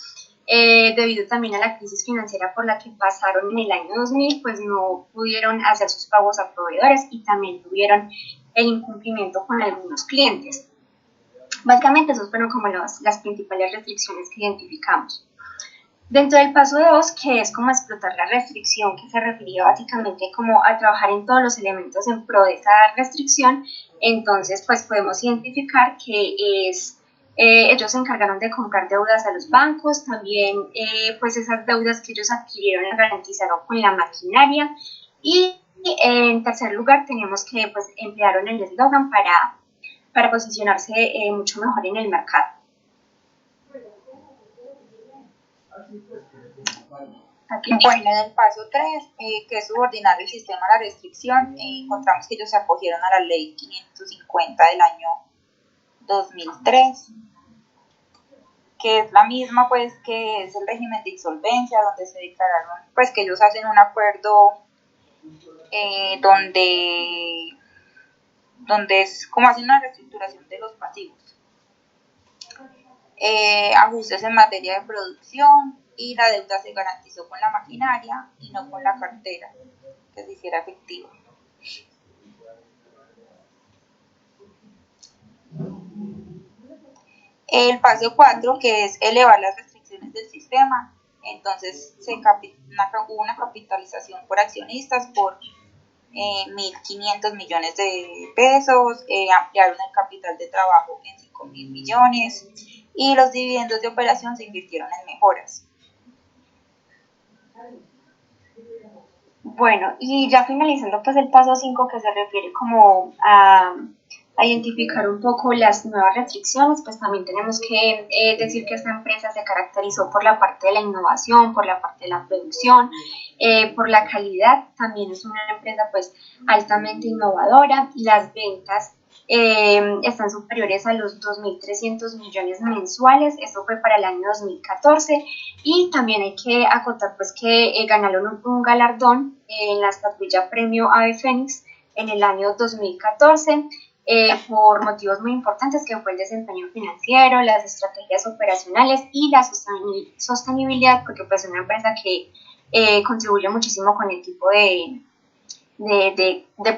Debido también a la crisis financiera por la que pasaron en el año 2000, pues no pudieron hacer sus pagos a proveedores y también tuvieron el incumplimiento con algunos clientes. Básicamente, esas fueron como las principales restricciones que identificamos. Dentro del paso 2, que es como explotar la restricción, que se refería básicamente como a trabajar en todos los elementos en pro de esa restricción, entonces pues podemos identificar que ellos se encargaron de comprar deudas a los bancos, también pues esas deudas que ellos adquirieron las garantizaron con la maquinaria y en tercer lugar tenemos que pues emplearon el eslogan para posicionarse mucho mejor en el mercado. Bueno, en el paso 3, que es subordinar el sistema a la restricción, encontramos que ellos se acogieron a la ley 550 del año 2003, que es la misma pues que es el régimen de insolvencia, donde se declararon pues que ellos hacen un acuerdo donde es como hacen una reestructuración de los pasivos, ajustes en materia de producción, y la deuda se garantizó con la maquinaria y no con la cartera, que se hiciera efectiva. El paso 4, que es elevar las restricciones del sistema, entonces hubo una capitalización por accionistas por 1.500 millones de pesos, ampliaron el capital de trabajo en 5.000 millones y los dividendos de operación se invirtieron en mejoras. Bueno, y ya finalizando pues el paso 5, que se refiere como a identificar un poco las nuevas restricciones, pues también tenemos que decir que esta empresa se caracterizó por la parte de la innovación, por la parte de la producción, por la calidad. También es una empresa pues altamente innovadora. Las ventas están superiores a los 2.300 millones mensuales, esto fue para el año 2014, y también hay que acotar pues que ganaron un galardón en la estatuilla Premio Ave Fénix en el año 2014, por motivos muy importantes, que fue el desempeño financiero, las estrategias operacionales y la sostenibilidad, porque pues es una empresa que contribuye muchísimo con el tipo de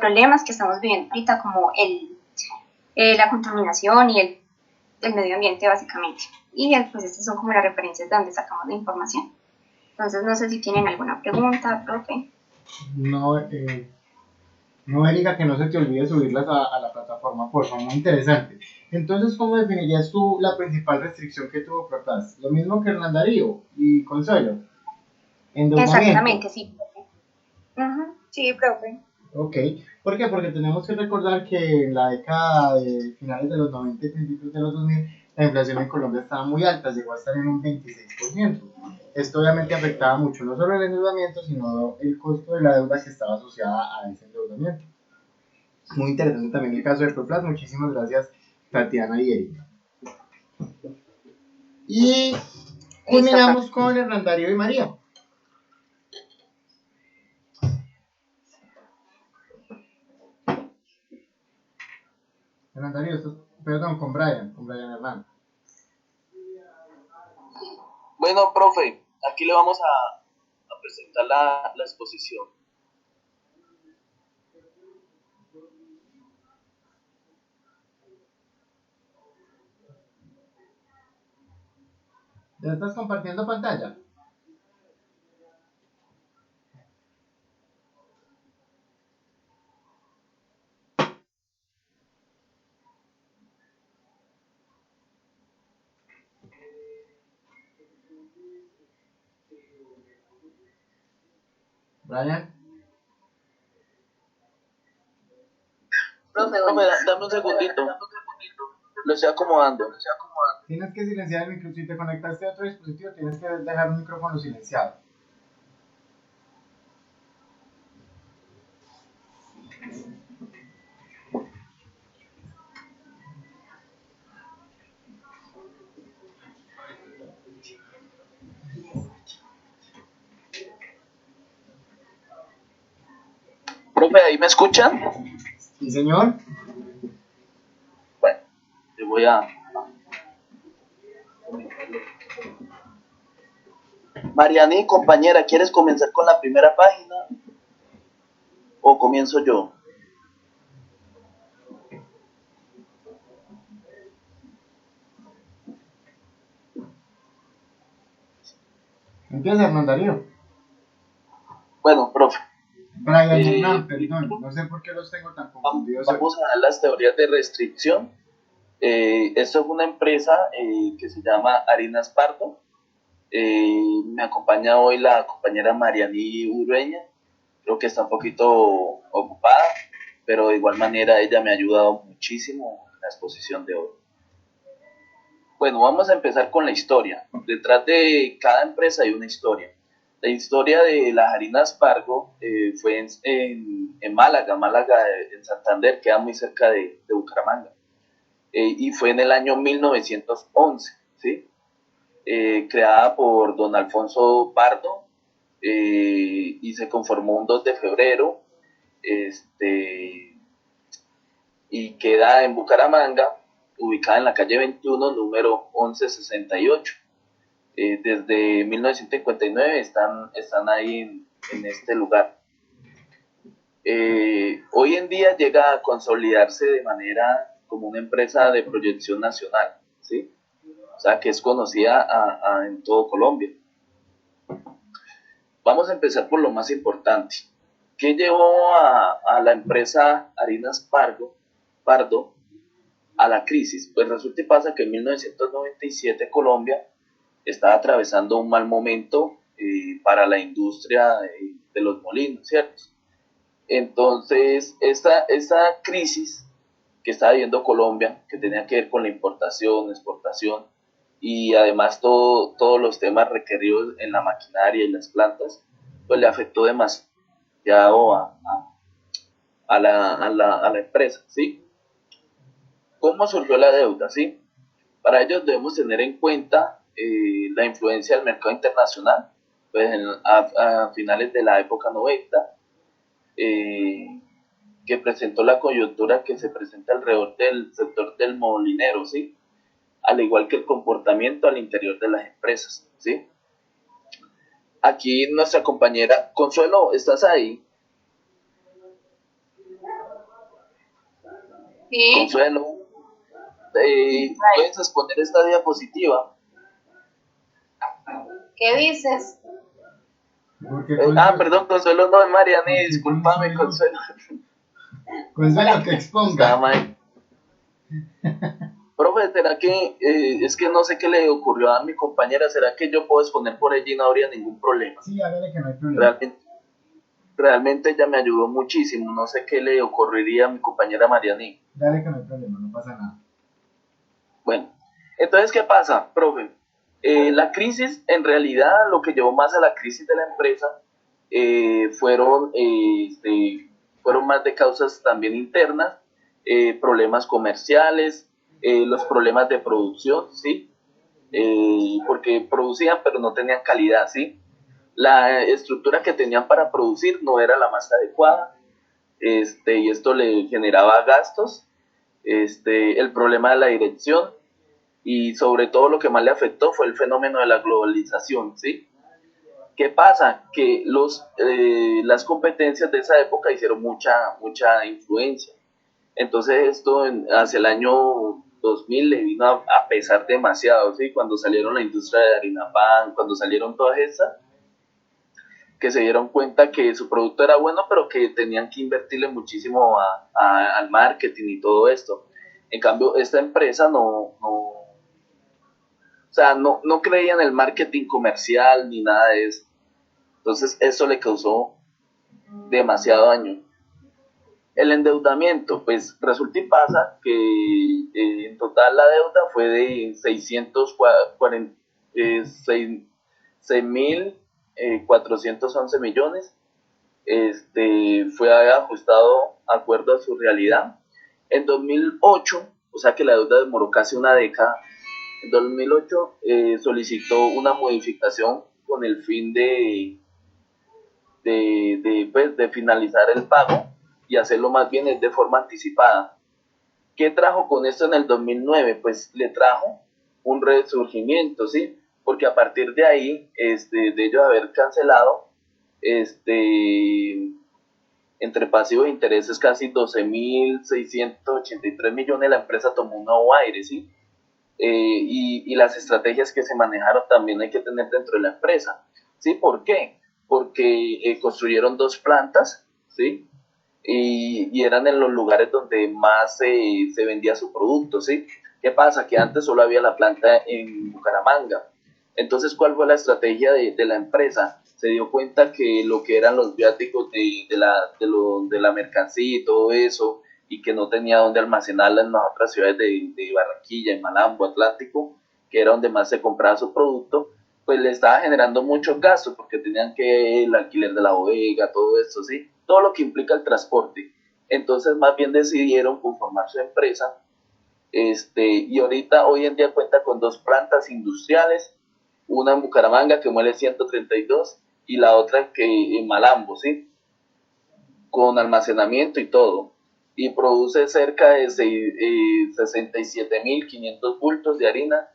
problemas que estamos viviendo ahorita, como la contaminación y el medio ambiente básicamente. Y pues estas son como las referencias de donde sacamos la información. Entonces no sé si tienen alguna pregunta, profe. No, Erika, que no se te olvide subirlas a la plataforma, por favor, muy interesante. Entonces, ¿cómo definirías tú la principal restricción que tuvo Protas? Lo mismo que Hernán Darío y Consuelo. Exactamente, sí. Sí, profe. Ok, ¿por qué? Porque tenemos que recordar que en la década de finales de los 90 y principios de los 2000, la inflación en Colombia estaba muy alta, llegó a estar en un 26%. Esto obviamente afectaba mucho no solo el endeudamiento, sino el costo de la deuda que estaba asociada a ese endeudamiento. Muy interesante también el caso de Proplas. Muchísimas gracias, Tatiana y Erika. Y culminamos con Hernán Darío y María. Hernán Darío, perdón, con Brian Hernán. Bueno, profe, aquí le vamos a presentar la exposición. ¿Ya estás compartiendo pantalla? Brian. Profe, dame un segundito. Lo estoy acomodando. Tienes que silenciar el micrófono. Si te conectaste a otro dispositivo, tienes que dejar un micrófono silenciado. Profe, ¿ahí me escuchan? Sí, señor. Bueno, yo voy a... Mariani, compañera, ¿quieres comenzar con la primera página o comienzo yo? Empieza, Hernán Darío. Bueno, profe, Brian Eh, Hernán, perdón. No sé por qué los tengo tan confundidos hoy. vamos a dar las teorías de restricción. Esto es una empresa que se llama Harinas Pardo. Me acompaña hoy la compañera Mariani Ureña. Creo que está un poquito ocupada, pero de igual manera ella me ha ayudado muchísimo en la exposición de hoy. Bueno, vamos a empezar con la historia. Detrás de cada empresa hay una historia. La historia de las harinas Pargo fue en Málaga, en Santander, queda muy cerca de Bucaramanga. Y fue en el año 1911, ¿sí? Creada por don Alfonso Pardo, y se conformó un 2 de febrero, y queda en Bucaramanga, ubicada en la calle 21, número 1168. Desde 1959 están ahí en este lugar. Hoy en día llega a consolidarse de manera como una empresa de proyección nacional, ¿sí? O sea, que es conocida en todo Colombia. Vamos a empezar por lo más importante. ¿Qué llevó a la empresa Harinas Pardo a la crisis? Pues resulta y pasa que en 1997 Colombia estaba atravesando un mal momento para la industria de los molinos, ¿cierto? Entonces, esta crisis que estaba viviendo Colombia, que tenía que ver con la importación, exportación, y además todos los temas requeridos en la maquinaria y las plantas, pues le afectó demasiado a la empresa, ¿sí? ¿Cómo surgió la deuda, sí? Para ello debemos tener en cuenta la influencia del mercado internacional, pues a finales de la época 90, que presentó la coyuntura que se presenta alrededor del sector del molinero, ¿sí? Al igual que el comportamiento al interior de las empresas, ¿sí? Aquí nuestra compañera Consuelo, ¿estás ahí? Sí. Consuelo, ¿puedes exponer esta diapositiva? ¿Qué dices? Perdón, Consuelo, no, Mariane, discúlpame, Consuelo. Consuelo, que exponga. Profe, ¿será que es que no sé qué le ocurrió a mi compañera? ¿Será que yo puedo exponer por ella y no habría ningún problema? Sí, hágale que no hay problema. Realmente ella me ayudó muchísimo. No sé qué le ocurriría a mi compañera Mariani. Dale que no hay problema, no pasa nada. Bueno, entonces, ¿qué pasa, profe? La crisis, en realidad, lo que llevó más a la crisis de la empresa fueron más de causas también internas, problemas comerciales, los problemas de producción, ¿sí? Porque producían pero no tenían calidad, ¿sí? La estructura que tenían para producir no era la más adecuada, y esto le generaba gastos, el problema de la dirección, y sobre todo lo que más le afectó fue el fenómeno de la globalización, ¿sí? ¿Qué pasa? Que las competencias de esa época hicieron mucha influencia. Entonces esto hacia el año 2000 le vino a pesar demasiado, ¿sí? Cuando salieron la industria de harina pan, cuando salieron todas estas, que se dieron cuenta que su producto era bueno, pero que tenían que invertirle muchísimo al marketing y todo esto. En cambio, esta empresa no creía en el marketing comercial ni nada de eso. Entonces, eso le causó demasiado daño. El endeudamiento, pues resulta y pasa que en total la deuda fue de 6.411 millones. Fue ajustado de acuerdo a su realidad. En 2008, o sea que la deuda demoró casi una década, en 2008 solicitó una modificación con el fin de finalizar el pago, y hacerlo más bien de forma anticipada. ¿Qué trajo con esto en el 2009? Pues le trajo un resurgimiento, ¿sí? Porque a partir de ahí, de ellos haber cancelado, entre pasivos e intereses casi 12.683 millones, la empresa tomó un nuevo aire, ¿sí? Y las estrategias que se manejaron también hay que tener dentro de la empresa, ¿sí? ¿Por qué? Porque construyeron 2 plantas, ¿sí? Y eran en los lugares donde más se vendía su producto, ¿sí? ¿Qué pasa? Que antes solo había la planta en Bucaramanga. Entonces, ¿cuál fue la estrategia de la empresa? Se dio cuenta que lo que eran los viáticos de la mercancía y todo eso, y que no tenía dónde almacenarla en las otras ciudades de Barranquilla, en Malambo, Atlántico, que era donde más se compraba su producto, pues le estaba generando muchos gastos, porque tenían que el alquiler de la bodega, todo esto, ¿sí? Todo lo que implica el transporte. Entonces, más bien decidieron conformar su empresa, y ahorita, hoy en día cuenta con 2 plantas industriales, una en Bucaramanga que muele 132 y la otra que en Malambo, ¿sí? Con almacenamiento y todo. Y produce cerca de 67.500 bultos de harina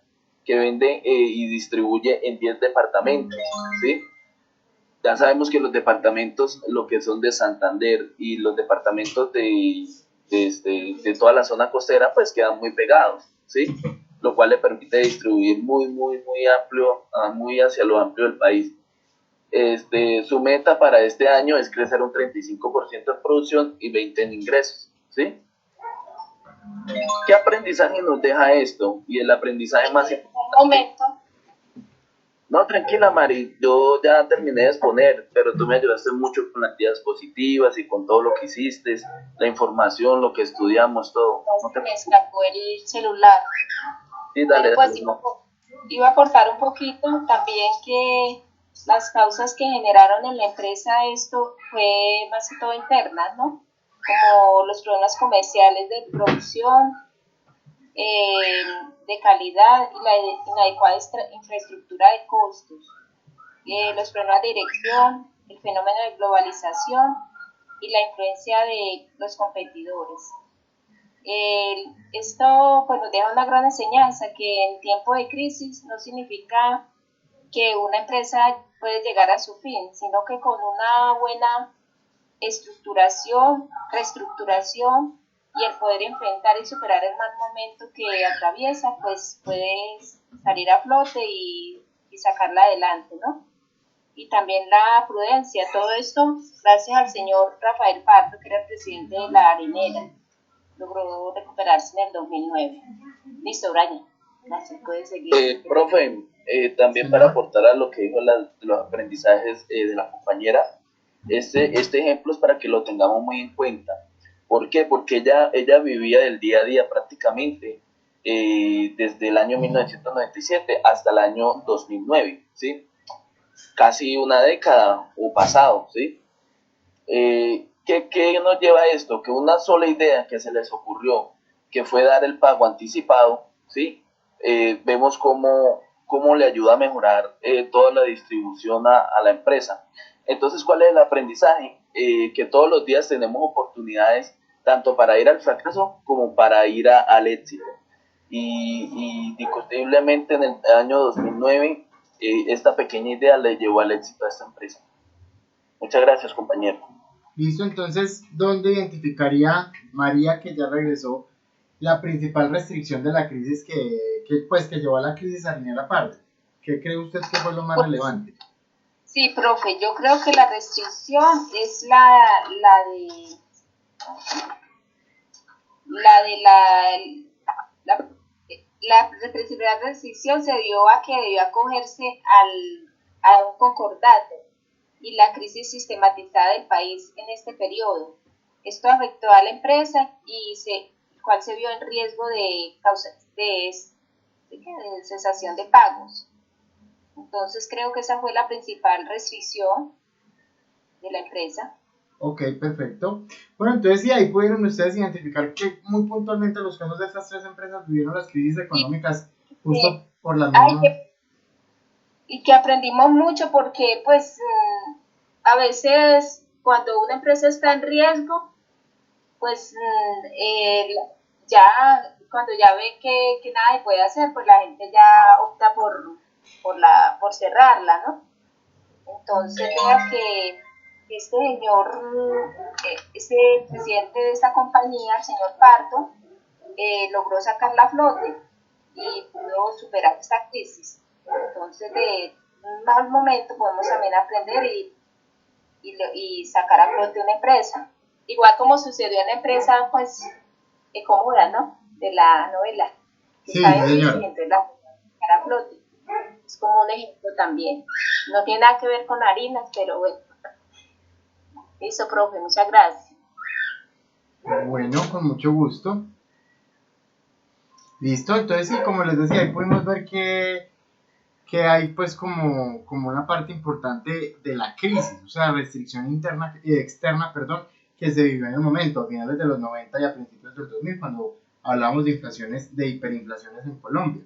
que vende y distribuye en 10 departamentos, ¿sí? Ya sabemos que los departamentos, lo que son de Santander y los departamentos de toda la zona costera, pues quedan muy pegados, ¿sí? Lo cual le permite distribuir muy amplio, muy hacia lo amplio del país. Su meta para este año es crecer un 35% en producción y 20% en ingresos, ¿sí? ¿Qué aprendizaje nos deja esto? Y el aprendizaje más importante... Un momento. No, tranquila, Mari, yo ya terminé de exponer, pero tú me ayudaste mucho con las ideas positivas y con todo lo que hiciste, la información, lo que estudiamos, todo. No te... Me escapó el celular. Sí, dale, pues iba a aportar un poquito también que las causas que generaron en la empresa esto fue más que todo internas, ¿no? Como los problemas comerciales de producción, de calidad y la inadecuada infraestructura de costos, los problemas de dirección, el fenómeno de globalización y la influencia de los competidores. Esto pues, nos deja una gran enseñanza que en tiempo de crisis no significa que una empresa puede llegar a su fin, sino que con una buena estructuración, reestructuración y el poder enfrentar y superar el mal momento que atraviesa, pues puedes salir a flote y sacarla adelante, ¿no? Y también la prudencia, todo esto gracias al señor Rafael Pardo, que era el presidente de la Harinera, logró recuperarse en el 2009. Listo, Brian, gracias, puedes seguir. Profe, también para aportar a lo que dijo los aprendizajes de la compañera, este ejemplo es para que lo tengamos muy en cuenta. ¿Por qué? Porque ella vivía del día a día prácticamente desde el año 1997 hasta el año 2009, ¿sí? Casi una década o pasado, ¿sí? ¿Qué nos lleva a esto? Que una sola idea que se les ocurrió, que fue dar el pago anticipado, ¿sí? Vemos cómo le ayuda a mejorar toda la distribución a la empresa. Entonces, ¿cuál es el aprendizaje? Que todos los días tenemos oportunidades tanto para ir al fracaso como para ir al éxito. Y indiscutiblemente en el año 2009 esta pequeña idea le llevó al éxito a esta empresa. Muchas gracias, compañero. Listo, entonces, ¿dónde identificaría María, que ya regresó, la principal restricción de la crisis que llevó a la crisis harinera Pardo? ¿Qué cree usted que fue lo más relevante? Sí, profe, yo creo que la restricción es la principal restricción se dio a que debió acogerse a un concordato y la crisis sistematizada del país en este periodo. Esto afectó a la empresa y cual se vio en riesgo de cesación de pagos. Entonces creo que esa fue la principal restricción de la empresa. Ok, perfecto. Bueno, entonces sí, ahí pudieron ustedes identificar que muy puntualmente los casos de estas 3 empresas vivieron las crisis económicas justo por la misma... Y que aprendimos mucho porque pues a veces cuando una empresa está en riesgo pues ya cuando ya ve que nada se puede hacer, pues la gente ya opta por cerrarla, ¿no? Entonces vea que este señor, este presidente de esta compañía, el señor Pardo, logró sacarla a flote y pudo superar esta crisis. Entonces de un mal momento podemos también aprender y sacar a flote una empresa. Igual como sucedió en la empresa, pues, cómoda, ¿no? De la novela. Sí, señor. Entonces la sacar a flote. Es como un ejemplo también. No tiene nada que ver con harinas, pero bueno. Listo, profe, muchas gracias. Bueno, con mucho gusto. Listo, entonces sí, como les decía, ahí pudimos ver que hay pues como una parte importante de la crisis, o sea, restricción interna y externa, perdón, que se vivió en el momento, a finales de los 90 y a principios del 2000, cuando hablamos de inflaciones, de hiperinflaciones en Colombia.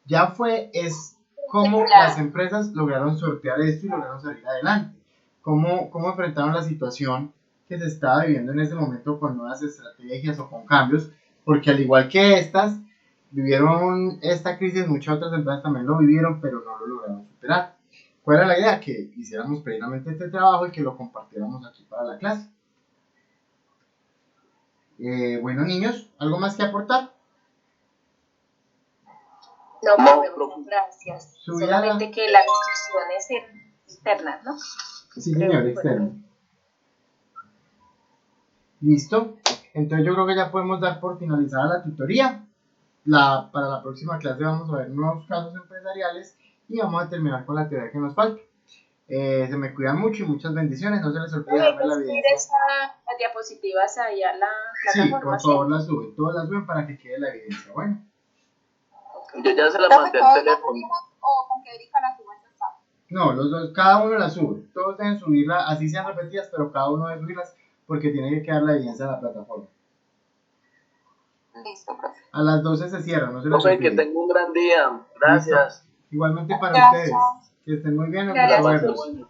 Ya es cómo las empresas lograron sortear esto y lograron salir adelante, cómo enfrentaron la situación que se estaba viviendo en ese momento con nuevas estrategias o con cambios, porque al igual que estas, vivieron esta crisis, muchas otras empresas también lo vivieron, pero no lo lograron superar. ¿Cuál era la idea? Que hiciéramos precisamente este trabajo y que lo compartiéramos aquí para la clase. Bueno, niños, ¿algo más que aportar? No, profe, gracias. Subida Solamente que la discusión es externa, ¿no? Sí, señor, externa. Listo. Entonces yo creo que ya podemos dar por finalizada la tutoría. Para la próxima clase vamos a ver nuevos casos empresariales y vamos a terminar con la teoría que nos falta. Se me cuidan mucho y muchas bendiciones. No se les olvide darme la evidencia. Las diapositivas ahí a la plataforma. Sí, por favor, las suben. Todas las suben para que quede la evidencia. Bueno. Yo ya se la mandé al teléfono. ¿O con que Erika la suba? No, los dos, cada uno la sube. Todos deben subirla, así sean repetidas, pero cada uno debe subirlas porque tiene que quedar la evidencia en la plataforma. Listo, profe. A las 12 se cierra, no se les Profe, olvide. que tenga un gran día. Gracias. Listo. Igualmente para Gracias. ustedes. Que estén muy bien. Gracias. Hasta luego.